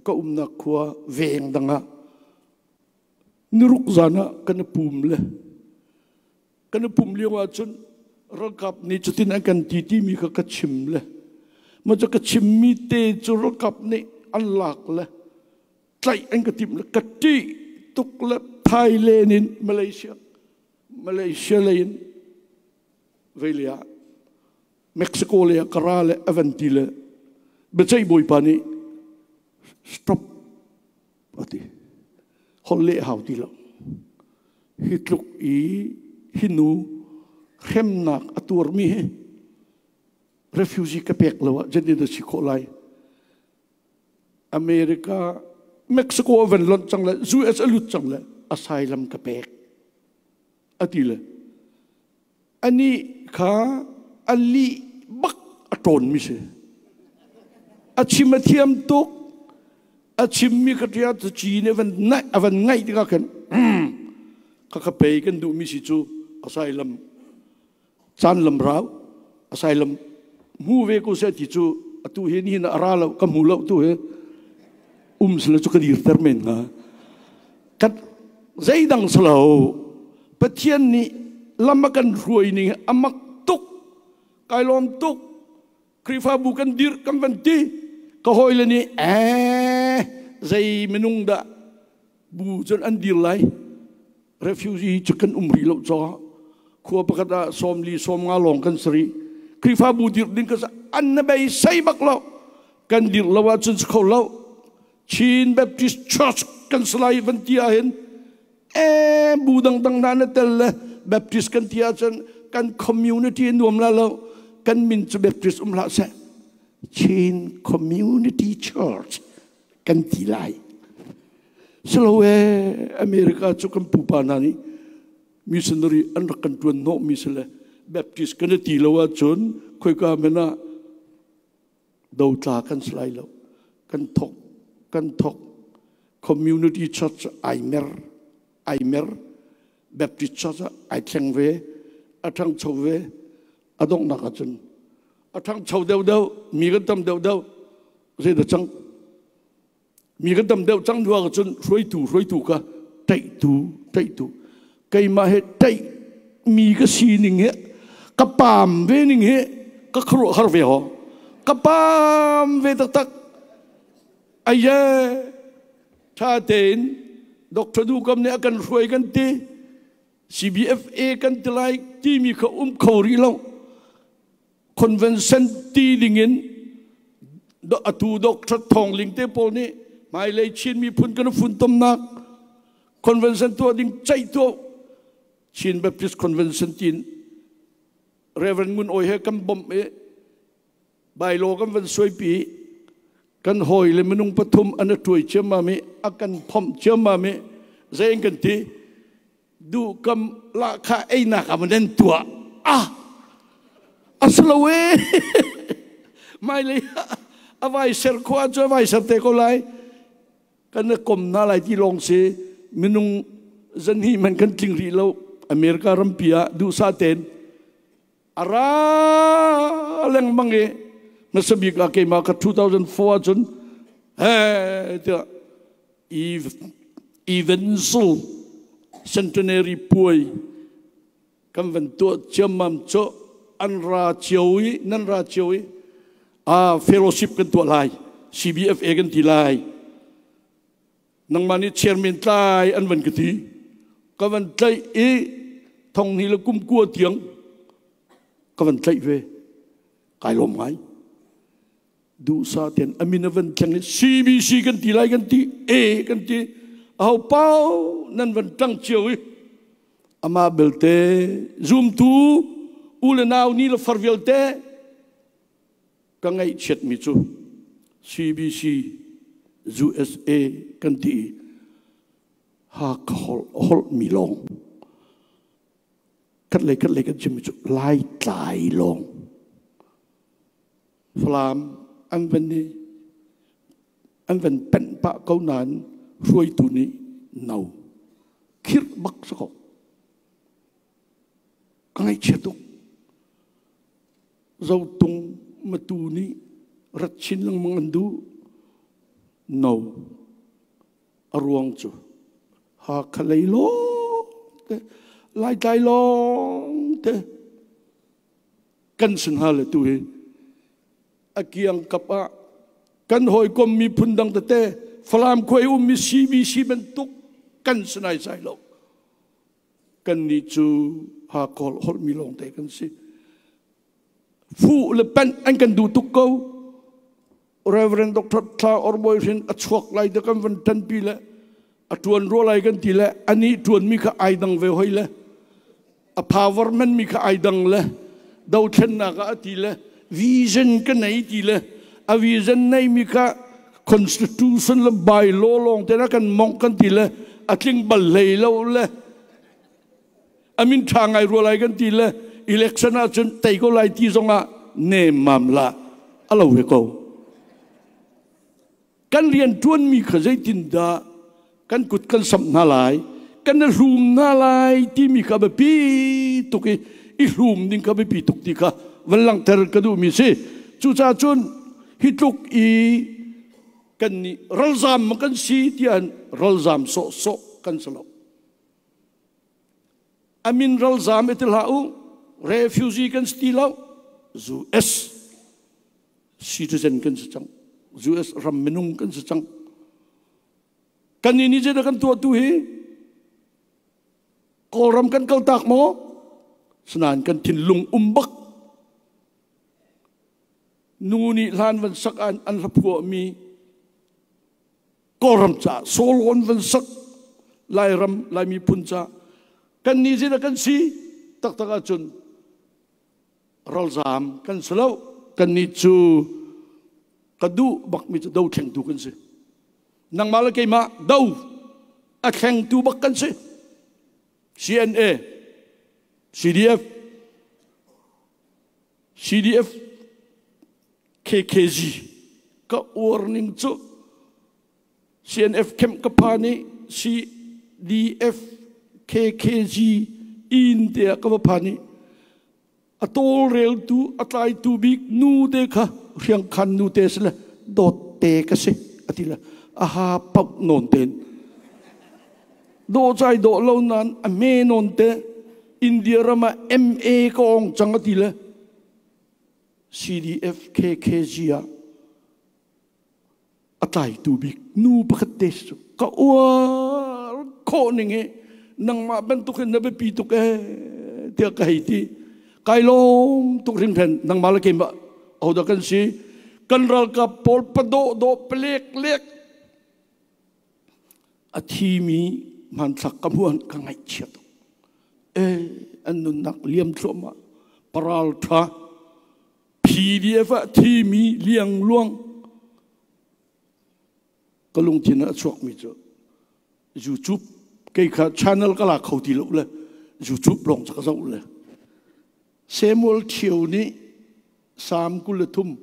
ก็นักขัวเวงดังอ่ะนิรุกจานะกันปุ่มเลยกันปุ่มเลี้ยงว่าจนรักับนี่จุดที่นั่นกันที่มีก็กระชิมเลยมันจะกระชิมมีเตจุรักับนี่อันหลักเลยใจอันกระติมเลยกระจีตุกเลยไทยเลนินมาเลเซียเลนเวลียเม็กซิโกเลยกราเลยอเวนติเลยเบใจบอยปานี่สต็อปอะไรฮอลเล่หาวที่ละฮิตลุกอีฮินูเข้มหนักอตัวมี refugee กระเปกเลยวะจะนี่จะสิโคไลอเมริกาเม็กซิโกเวนลอนจังเลยยูเอสลุจังเลยอาศัยลำกระเปกอดีเลยอันนี้ข้าอันลีบักอตรนมิเชอาชิมเทียมตุกอาชิมมีกระเทียมจีนเวันไงที่เขาเห็นข้าไปกันดูมิสิจูอาศัยลำจันลำราวอาศัยลำมูเวกุเสติจูตัวเห็นหินอาราลาวกัมูลาวตัวเห็นสละจุกดีร์เตอร์เมนนะกันใจดังสลาวปะเทียนนี้ลำมากันรวยนี่อามักตุกไกลอมตุกครีฟาบุกันดีร์กันวันที่ก็หอยเลยนี่ใจมนุงดะบูจนอันดีร์ไลrefugee จะกันรีเราจ้าขัวประกาศสมลีสมงาลงกันสรีครีฟาบูดิร์ดิ้งก็จะอันนั้นไปใส่บักเรากันดิร์เราว่าจนเขาเราชีนแบบที่ชอชกันสไลวันที่เห็นบูดังนั้นนั่นแต่ละแบบที่กันที่อาจารย์กันคอมมูนิตี้นวมละเรากันมินจะแบบที่ละเสชีนคอมมูนิตี้เชิร์ชกันที่ไรSelawe Amerika cukup pupanani, misalnya anak kantuan no misalnya Baptist kena tilawa John, kau kamena dauta kan selalu kan tok community church Aimer Baptist church Aitengwe atang chowe adong nakajun atang chow dau mi kan tam dau saya datangมีกันดำเดาจังดัวจนรวยตู่ก็ใจตู่ไกมาเหตุใจมีก็สีนิ่งเหกระปามเวนิ่งเหก็ครัวฮาร์เวหกระปามเวตักไอ้เย่ชาเตนดอกทดูกำเนี่ยกันรวยกันตี CBFA กันตีไลที่มีเขาเขารีเราคอนเวนชั่นตีดิ่งเงินตูดอกททองลิงเตปอลนี่ไม่เลยชินมีพุ่นกันฝุ่นต้มนักคอนเวนชั่นตัวดิ่งใจตัวชินแบบพิสคอนเวนชั่นจีนเรเวนมุนโอยให้กันบ่มใบโลกันวันสวยปีกันหอยเลยมนุงปฐุมอันถวยเชื่อมาเมอากันพอมเชื่อมาเมเร่งกันทีดูกำราคาไอ้หนักมันเด่นตัวอัศลเวไม่เลยเอาไว้เสร์ควาจะไว้เสร์เตโกไลกันกลมน่าไรที่ลงเสียมนุงจันฮีมันกันจริงรีเราอเมริการัมพียดูซาเตนอะไรเรื่องมังเอมาสบิกอาเกมากับ2004จนเดี๋ยวอีเวนซูเซนต์เนรีป่วยกันวันตัวเชื่อมั่นโจอันราเชียวนั่นราเชียวเฟโลชิพกันตัวลาย CBFA กันที่ลายนังมันนี่เชียร์เมนตายอันวันกติก็วันใจทองนี่ละกุ้มกัวเถียงก็วันใจเวกายลมหายดูซาเตียนอามินาวันแข่งนี่ CBC กันที่ลายกันที่กันที่เอาเป้านั่นวันตั้งเชียวอามาเบลเตซูมทูอุลนาวนี่ละฟาร์เวลเตก็ไงเช็ดมิจู CBC USA กันที่ฮักฮอลมีลงกันเลยกันจิมิจูไล่ตายลงฟลามอันวันนี้ anh vẫn bận bạ câu nàn rồi tụi ní nấu khít bắc sắc học cái này chết tục dâu tung mà tụi ní rất chín lăng mang anh đu nấu ở ruộng chú ha khalay lo lai tai long te kan sun hal tu he akiang kapa kan hoi kom mi phundang te falam khoi mi si ben tuk kan sunai sai lo kan ni chu ha kol hol mi long te kan si fu le pen an kan du tuk ko Reverend Dr. Tha Orboy rin at swak lai de kan van tan pi le atuan ro lai kan ti le ani tuan mi kha ai dang ve hoi le a power man mi kha ai dang le dau then na ka ti le vision kan nei ti le a vision nei mi kha constitution le by law long te na kan mong kan ti le a tling bal lei lo le amin thangai ro lai kan ti le election a chun tai ko lai ti zonga ne mam la alo we ko kan rian tuan mi kha zai tin da kan kut kan sam na lai kan room na lai ti mi kha ba pi tu ki I room ding ka ba pi tuk ti ka walang ter ka du mi se chu cha chun hituk I kan ni rolzam kan si tian rolzam so kan salo amin rolzam etil hau refugee kan stilau zu s citizen kan secang zu s ram menung kan secang kan ini je kan tua tu hi koram kan kal tak mo senan kan tin lung umbak nuni lan van sak an rapu mi koram cha solon van sak lai ram lai mi puncha kan ni je kan si tak tak achun rolzam kan selo kan ni chu kadu bak mi chu dau theng tu kan si nang mala kay ma daw at heng tu bakkan si CNA CDF KKG ka warning chu CNF kem kapani CDF KKG India ka pani atol rel tu atlai tu big nu de kha riang khan nu te sla dot te ka se atila aha pap non ten do chai do lo nan a me non te India rama MA ko ong changati le CDF KKG ya atai tu big nu pakhat tes ka wa ko ninge nang ma ban tu khen na be pi tu ke te ka hi kai long tu rim then nang ma la ke ba au da kan si kan ral ka pol pa do plek lek athi mi man sak ka muan ka ngai chiat an nun nak liam thoma paral tha PDF thi mi liang luang kalung thina chok mi cho YouTube cái cả channel cái là khẩu tỷ lục là YouTube lòng chắc dâu là Samuel Thiều ní Sam Kulathum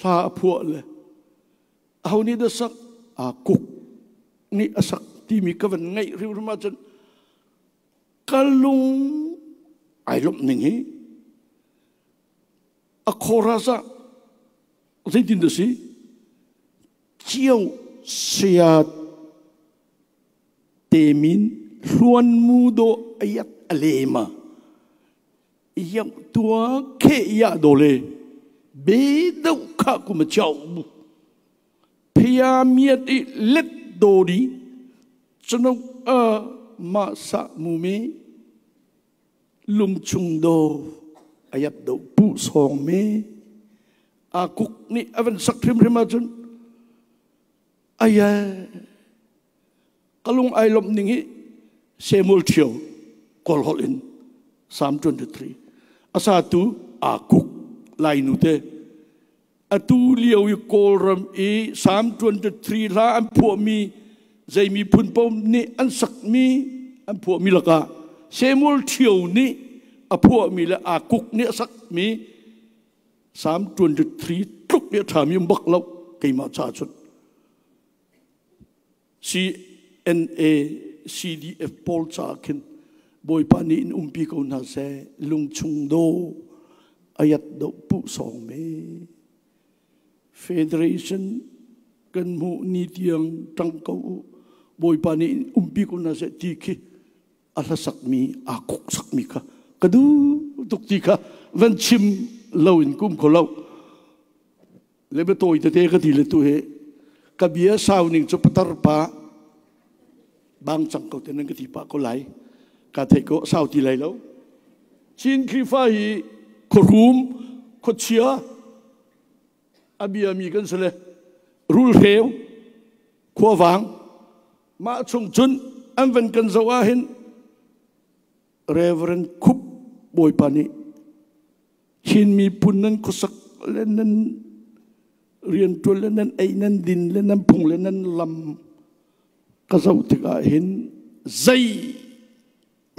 Sa Phua là hầu ní đó sắc cục ní sắc thì mi cái vấn ngay riu mà chân kalung ai lộng nình hí khorasa dây tin được gì chiêu xia temin luan mudo ayat alema yang tua ke ya dole be dau kha kuma chau phia miat I let dori chano ma sa mumi lum chung do ayat do pu song me kuk ni avan sak thrim thrim achun aya kalung ai lom ningi Samuel Thiau kol holin Psalm 23 asa tu kuk lai nu te atu liau I kol ram Psalm 23 la an phu mi zai mi phun pom ni an sak mi an phu mi laka Samuel Thiau ni a phu mi la kuk ni sak mi Psalm 23 truk ni tham yum bak lo kai ma cha chut CNA CDF Paul Chakin boy pani in umpi ko na se lung chung do ayat do pu song me Federation kan mu ni tiang tang ko boy pani in umpi ko na se tiki alasak mi akok sak mi ka kadu tuk tika van chim lawin kum ko law lebe toy te ka ti le tu he kabia sauning chu patar pa bang chang ko te nang ti pa ko lai ka te ko sau ti lai lo chin kri fa hi ko rum ko chia abia mi kan sele rul reu ko wang ma chung chun an van kan zawa hin Reverend Kup boy pani hin mi punan ko sak lenan rian tu lenan ainan din lenan pung lenan lam ka zau tika hin zai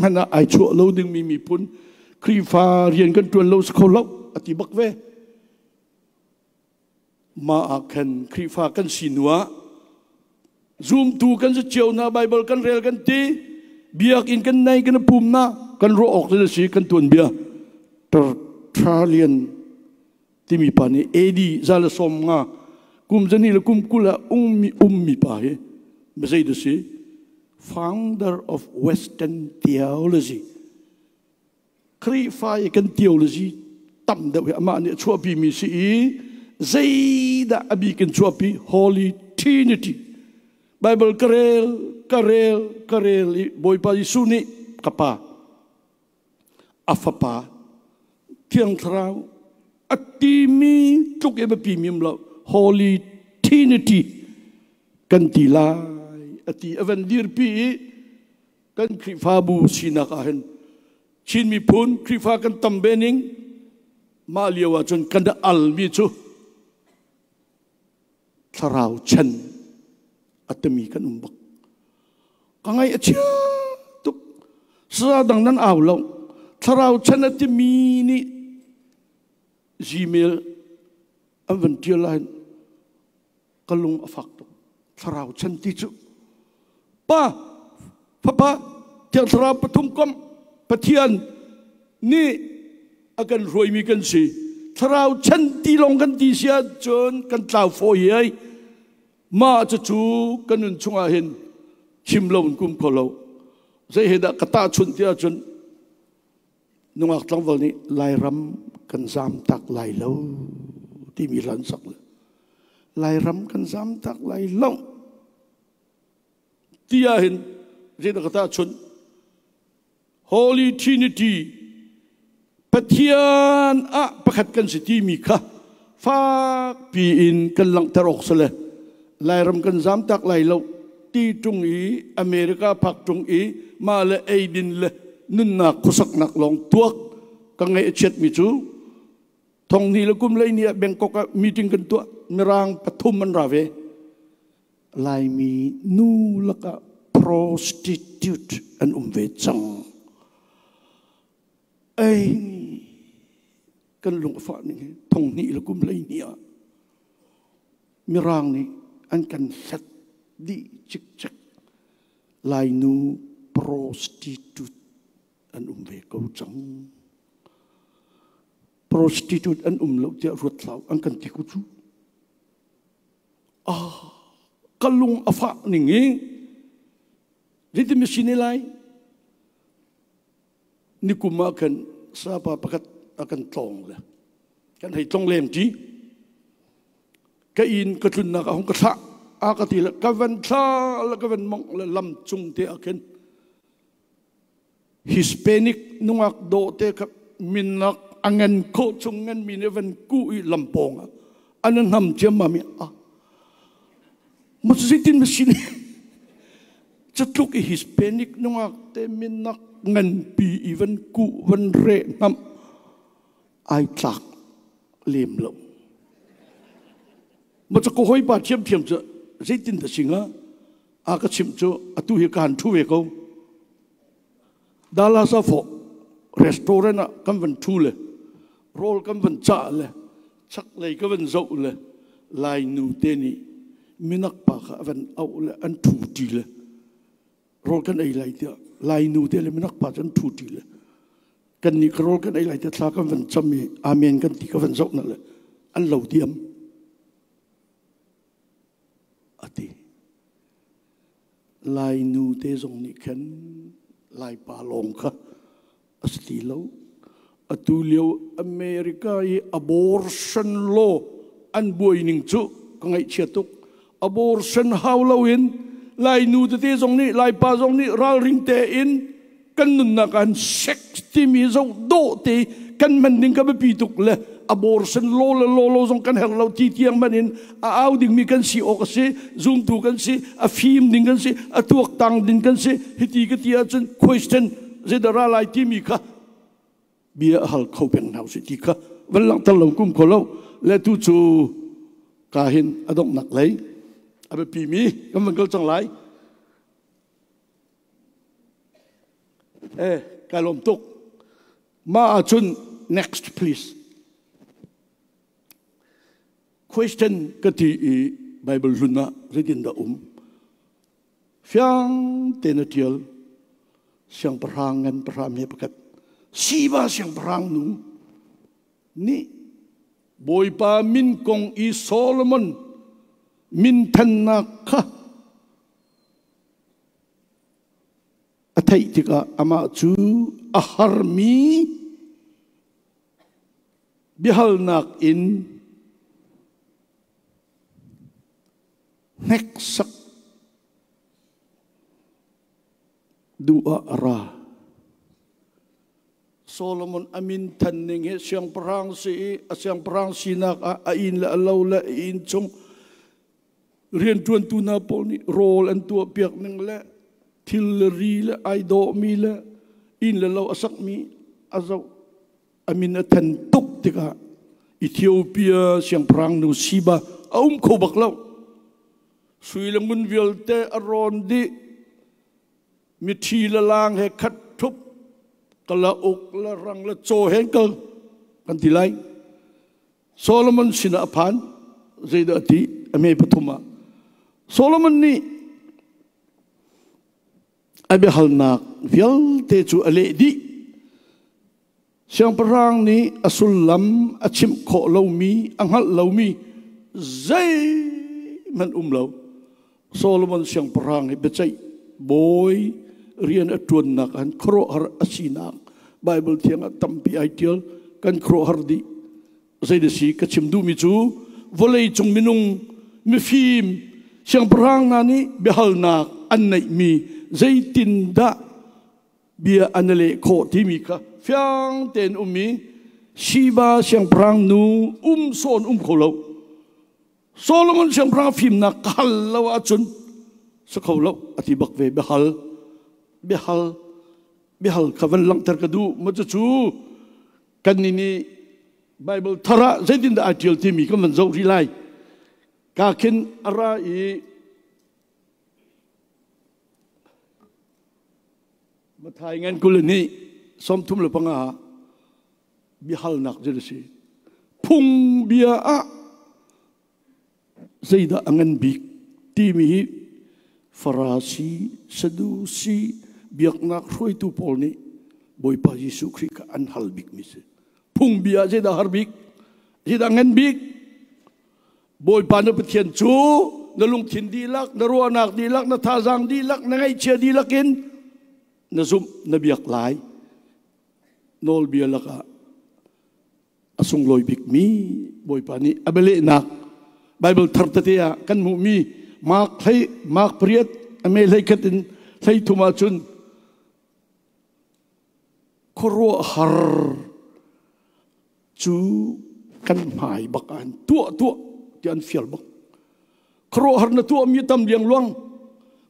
mana ai chu lo ding mi pun kri fa rian kan tu lo skol lo ati bak ve ma akan kri fa kan sinwa zoom tu kan se cheu na bible kan rel kan ti biak in kan nai kan pum na kan ro ok le si kan tuan bia ter trillion timi pani edi zala som nga kum jani le kum kula ummi pa he besai de si founder of Western theology kri fa kan theology tam da ma ne chua pi mi si zaida abi kan chua pi Holy Trinity Bible karel boy pa suni kapa afapa tiang trau atimi tuk ebe pimim lo Holy Trinity kan tilai ati avendir pi kan krifabu sinakahen chin mi pun krifa kan tambening maliawa chun kan da almi chu tharau chen atami kan umbak kangai achia tuk sadang nan awlaw tharau chen atimi ni Gmail aventir lain kalung afak tu tharau chen ti chu pa papa tiang tharau pathum kom pathian ni akan roi mi kan si tharau chen ti long kan ti sia chon kan tlau fo hi ma chu kan nun chunga hin chim lon kum kholo zai heda kata chun tia chun nungak tlang wal ni lai ram kan zam tak lai lo ti mi lan sak lai ram kan zam tak lai lo tia hin zai da kata chun Holy Trinity pathian a pakhat kan si ti mi kha fa pi in kan lang tarok sele lai ram kan zam tak lai lo ti tung i America phak tung i ma le ai din le nun na kusak nak long tuak ka ngai chet mi chu thong ni le kum lai ni Bangkok meeting kan tu mirang pathum man rave lai mi nu laka prostitute an ve chang ai kan lung fa ni thong ni le kum lai ni mirang ni an kan sat di chik chak lai nu prostitute an ve ko chang prostitute an lo tia ruat lau an kan ti ku chu kalung afa ni ngi rit mi sinilai ni kuma kan sapa pakat akan tong la kan hai tong lem ti ka in ka tun na ka hong ka tha a ka ti la ka van tha la ka van mong la lam chung te aken Hispanic nungak do te ka minak angan ko chungan minevan ku i lamponga anan ham chiam mami masitin masini chatluk i Hispanic nungak te minak ngan pi even ku van re nam ai tlak lem lo ma cha ko hoi pa chiam thiam cha zaitin da singa a ka chim cho atu hi kan thu ve ko dala sa fo restaurant kan van thu le roll kan van cha le chak lei ka van zo le lai nu te ni minak pa ka van au le an thu ti le rol kan ai lai tia lai nu te le minak pa chan thu ti le kan ni rol kan ai lai tia thla kan van chami amen kan ti ka van zau na le an lo diam ati lai nu te zong ni khan lai pa long kha asli lo atu leo America i abortion law an boi ning chu kangai chiatuk abortion how lo in lai nu te zong ni lai pa zong ni ral ring te in kan nun na kan sex ti mi zo do te kan man ding ka pi tuk le abortion lo zong kan hel lo ti tiang manin a au ding mi kan si o ka si zoom tu kan si a film ding kan si a tuak tang ding kan si hiti ka ti a chen question zedara lai ti mi ka bia hal khau pen hau si ti ka van lang tal lo kum ko lo le tu chu ka hin adong nak lai abe pi mi kam man kal chang lai kalom tuk ma chun next please question kati Bible luna redin da fiang tenatial siang perangan perame pekat siba siang perang nu ni boy pa min kong i Solomon min tanaka atai tika ama chu aharmi bihal nak in neksak dua ara Solomon amin tanning he siang perang sinak a in la lau la in chung rian tuan tu na pol ni rol an tua piak neng la tilleri la ai do mi la in la lau asak mi azau amin atan tuk tika Ethiopia siang perang nu siba ko bak lau sui la mun viol te aron di mi thi la lang he khat thup kala uk la rang la cho hen kal kan tilai Solomon sina aphan zaida ati ame pathuma Solomon ni abe halnak viol te chu ale di siang perang ni asulam achim kho lo mi anghal lo mi zai man lo Solomon siang perang he becai boy rian atun nak an kro har asinak Bible tiang tampi ideal kan kro har di zaida si kachim du mi chu volei chung minung mi fim siang perang nani behal nak an nai mi zaitin da bia anale kho ti mi ka fiang ten mi shiba siang perang nu son kholo Solomon siang perang fim na kal law achun sa kholo ati bakve behal kavan lang terkadu machu kanini Bible thara zaitin da ideal ti mi ka man zo rilai kakin ara i mathai ngan kulani som thum le panga bihal nak jersi phung bia a zaida angan bik ti mi farasi sadusi biak nak roi tu polni boy pa Yesu Christ ka an hal bik mi se phung bia zaida harbik zaida angan bik boy pa na pathian chu na lung thin di lak na ro anak di lak na thazang di lak na ngai che di lakin na zum na biak lai nol bia laka asung loy bik mi boy pa ni abele nak Bible thartatia kan mu mi mak priat ame leikatin thai thuma chun khoro har chu kan mai bakan tua tian fial bak khoro har na tua mi tam liang luang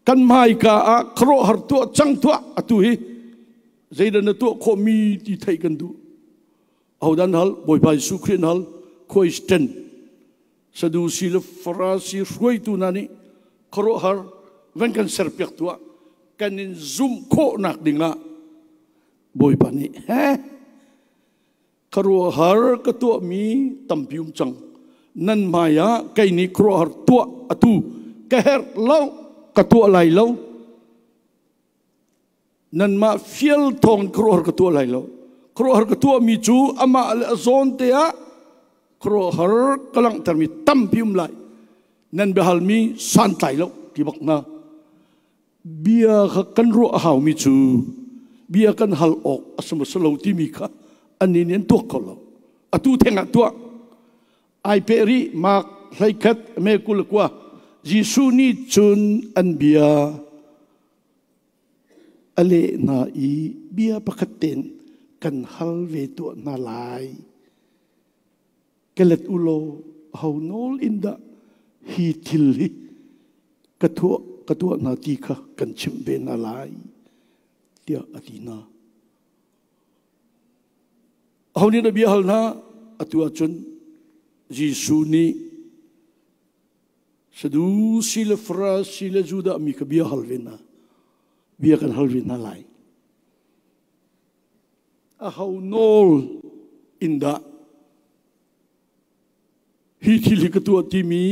kan mai ka a khoro har tua chang tua atu hi zaida na tua kho mi ti thai kan du audan hal boy bai su khin hal khoi sten sadu sil farasi roi tu nani khoro har van kan serpiak tua kanin zoom kho nak dinga boy pani khoro har ka tua mi tampium chang nan maya kai ni kro har tua atu ka her lo ka tua lai lo nan ma fiel thong kro har ka tua lai lo kro har ka tua mi chu ama al zon te a kro har kalang tar mi tam pium lai nan behal mi san tai lo ki bak na bia kha kan ro hau mi chu bia kan hal ok asam salo ti mi kha ani nen tok ko lo atu thenga tua ai peri mak hlaikat me kul kwa jisu ni chun an bia ale na i bia pakaten kan hal ve tu na lai kelet ulo hau nol inda hi thilhi katua na ti kha kan chim be na lai tia atina hau ni na bia hal na atua chun Jisu ni sadu sila fra sila juda mi ka bia halvina bia kan halvina lai a hau nol inda hi thili ka tu ti mi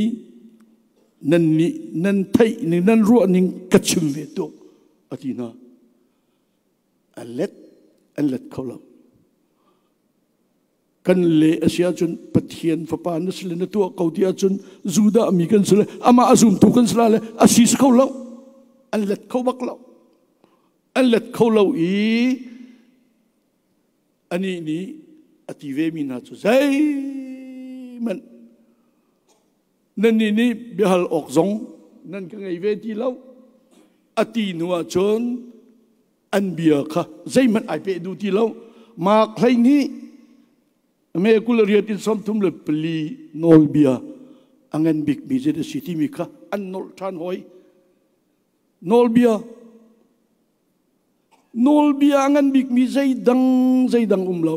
nan thai ni nan ru ning ka chim ve to atina alet khola kan le asia chun pathian fapa na sile na tu kautia chun zuda mi kan sile ama azum tu kan sila le asis khau lo an let khau bak lo an let khau lo i ani ni ative mi na chu zai man nan ni behal ok zong nan ka ngai ve ti lo ati nuwa chun an bia kha zai man ai pe du ti lo mak lai ni me kulariat in som tum le pli nol bia angan big bi je de city mi kha an nol than hoi nol bia angan big mi zai dang umlo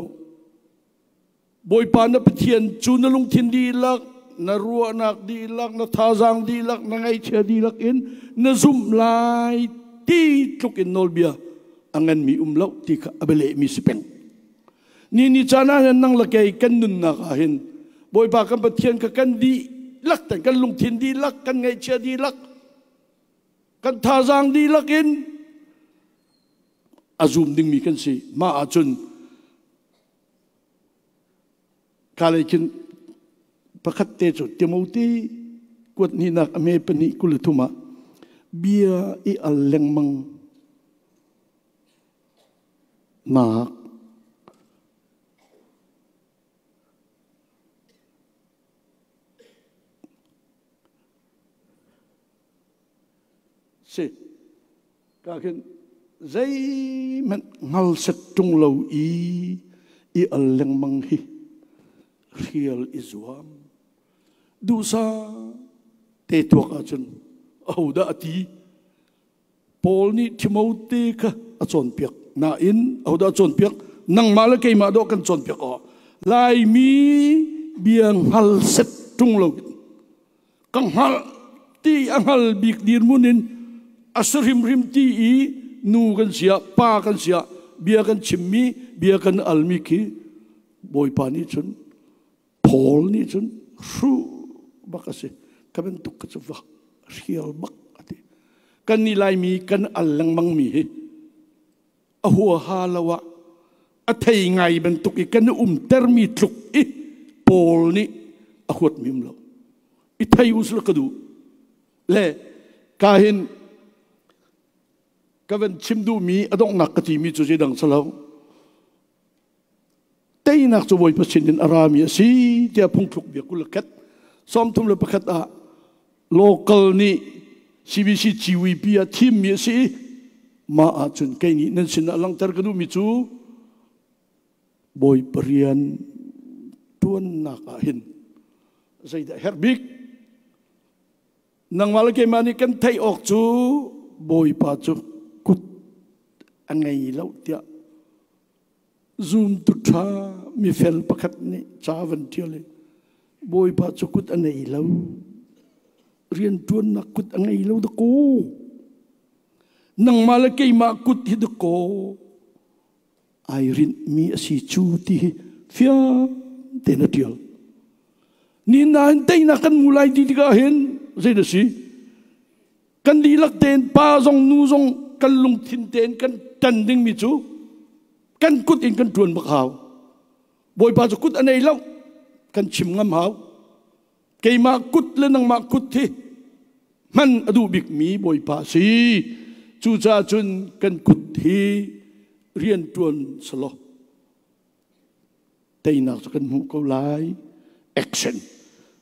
boy pa na pathian chu na lung thin di lak na ruwa nak di lak na thazang di lak na ngai che di lak in na zum lai ti tluk in nol bia angan mi umlo ti kha abele mi sipeng ni chana nang lakai kan nun na kahin boy pa kan pathian ka kan di lak tan kan lung thin di lak kan ngai che di lak kan thazang di lak in azum ding mi kan si ma achun kalai kin pakhat te chu timoti kwat ni nak ame pani kulathuma bia I alleng mang nak se kakin zai man ngal sat tung lo I alleng mang hi real iswam du sa te tu ka chun au da ati Paul ni Timothy ka achon piak na in au da chon piak nang mala kai ma do kan chon piak o lai mi biang hal sat tung lo kang hal ti anghal bik dir munin asrim rim ti I nu kan sia pa kan sia bia kan chimmi bia kan almi ki boy pa ni chun Paul ni chun ru bakase kaben tuk ka chwa real bak ati kan ni lai mi kan allang mang mi he a huwa halawa a thei ngai ben tuk I kan termi tluk I Paul ni a huat mim lo I thei usla kadu le kahin kaven chimdu mi adong nakati mi chu dang salaw tay nak chu boy pasin din arami si dia pungkluk bia kulakat som tum le pakhat a local ni CBC GWP a team mi si ma a chun kai ni nan sin alang tar kadu mi chu boy parian tuan naka hin zaida herbik nang malake mani kan thai ok chu boy pa chu kut angai lau tia zoom tu tha mi fel pakhat ni chawan tiole boy pa chu kut angai lau rian tuan na kut angai lau da ko nang malake ma kut hi da ko ai rin mi asi chu ti fia te na tiol ni na tay na kan mulai di tiga hen zai da si kan di lak ten pa zong nu zong kan lung thin ten kan tan ding mi chu kan kut in kan tuan bak hau boy pa chu kut anei lau kan chim ngam hau kei ma kut le nang ma kut thi man adu bik mi boy pa si chu cha chun kan kut thi rian tuan salo tay na kan mu ko lai action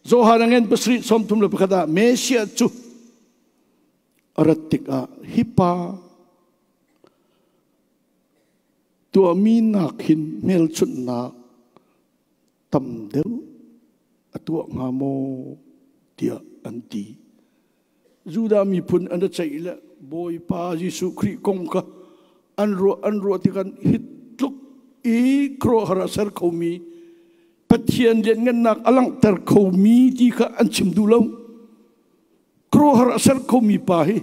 zo harangen pasri som tum le pakada mesia chu aratika hipa tu amina khin mel chun na tam deu atua ngamo dia anti juda mi pun anda chaila boy pa Yesu Kri kong ka anro tikan hitluk i kro harasar komi pathian den ngan nak alang ter komi ti ka anchim dulau kro harasar komi pa hi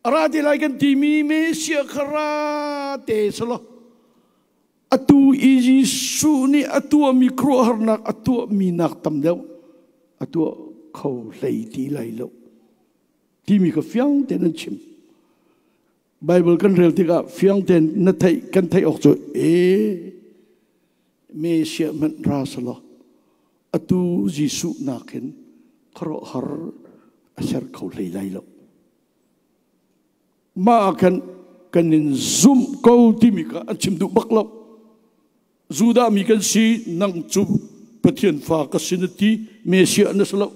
aradi lai kan ti mi me sia khara te salo atu iji su ni atu mi kro harnak atu mi nak tam deu atu khâu lei ti lai lo ti mi ka fyang ten an chim Bible kan rel ti ka fyang ten na thai kan thai ok cho me sia man ra salo atu Jesu nakin khro har asar khâu lei lai lo ma kan in zoom ko ti mi ka an chim du bak lo Juda mi kan si nang chu pathian fa ka sinati mesia na salo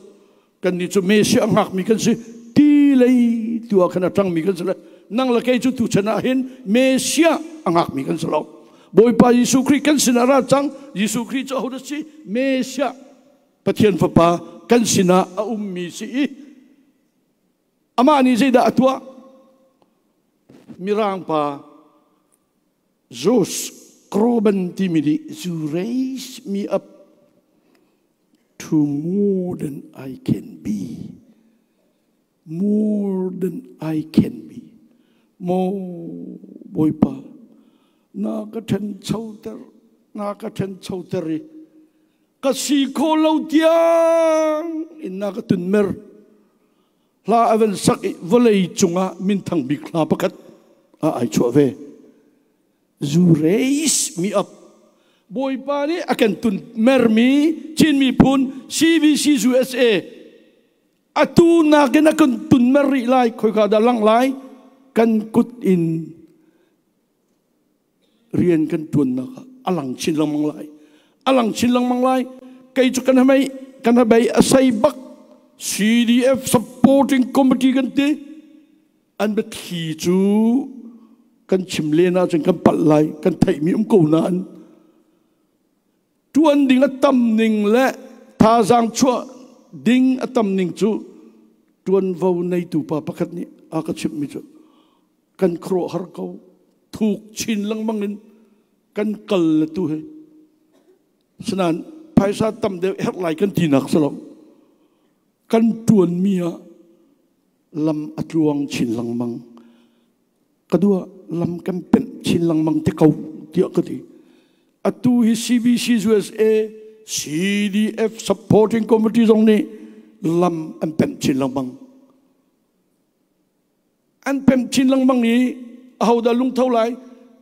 kan ni chu mesia ngak mi kan si ti lei tu khana tang mi kan sala nang la kai chu tu chana hin mesia angak mi kan salo boy pa Yesu Kri kan sinara chang Yesu Kri cho ho si mesia pathian fa pa kan sina a ummi si ama ni zida atwa mirang pa Zeus Kroban timidi, you raise me up to more than I can be. More than I can be. More boy pa. Nakatan chowter. Kasi ko law tiang in nakatun mer. La aven sak volay chunga mintang bikla pakat. Ay chuave. You raise me up. Boy pa ni akan tun mermi chin mi pun CBC USA. Atu na akan tun meri lai koi ka dalang lai kan kut in rian kan tun na alang chin lang mang lai. Alang chin lang mang lai kay chu kan hamay asay bak CDF supporting committee kan ti an bet hi chu kan chimlena chen kan palai kan thai mi ko nan tuan ding atam ning le tha jang chua ding atam ning chu tuan vo nei tu pa pakhat ni aka chip mi chu kan kro har ko thuk chin lang mangin kan kal tu he sanan paisa tam de her lai kan tinak salom kan tuan mia lam atluang chin lang mang kadua lam kan pen chin lang mang te kau dia ka ti atu hi CBC USA CDF supporting committee zong ni lam an pen chin lang mang an pen chin lang mang ni hau da lung thau lai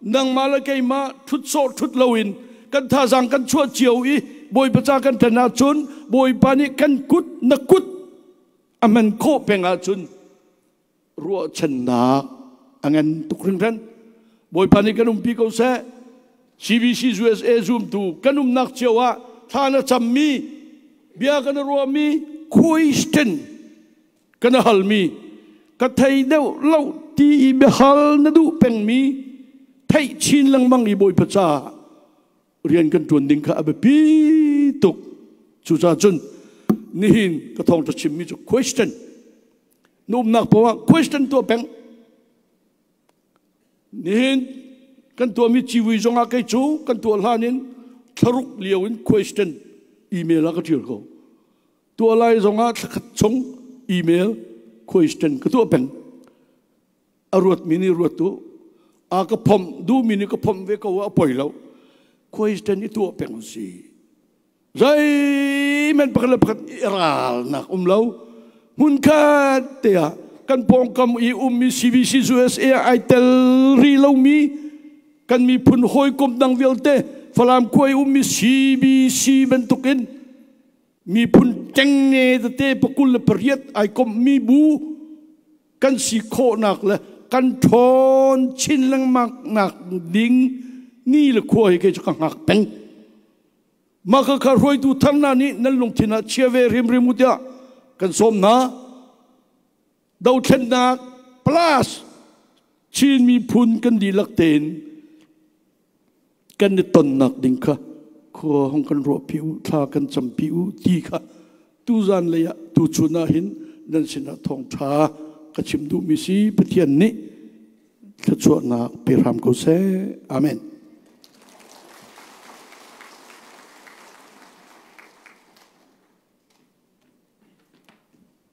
nang mala kai ma thut so thut lawin kan tha jang kan chua chiu i boy pacha kan thana chun boy pani kan kut na kut aman ko penga chun ruwa chan na angan tukring ran boy pani kanum pi ko se CBC USA zoom tu kanum nak chewa thana chammi bia kana ruwa mi question kana halmi ka thai deu lau ti be hal na du peng mi thai chin lang mang i boy pacha rian kan tuan ding ka abepi tuk chu cha chun nihin ka thong ta chimmi chu question num nak pawa question to peng nihin kan tua mi chiwi zonga kai chu kan tua lanin tharuk liawin question email ka thir ko tua lai zonga khat chung email question ka tua pen arut mini ruat tu a ka phom du mini ka phom ve ko a poilo question ni tua pen si Zai men pakat iral nak umlau hun kat ya kan pong kam I mi CBC USA I tel ri lau mi kan mi pun hoi kom dang velte falam ko mi CBC bentukin mi pun tenge te pakul periat I kom mi bu kan si ko nak le kan thon chin lang mak nak ding ni le ko ke chak hak peng maka ka roi tu tham na ni nan long thina cheve rim rimutia kan som na dau chen na plus chin mi pun kan di lak ten kan ni ton nak ding kha ko hong kan ro piu tha kan cham piu ti kha tu zan le ya tu chuna hin nan sina thong tha ka chim du mi si pathian ni ka chuak na piram ko se amen.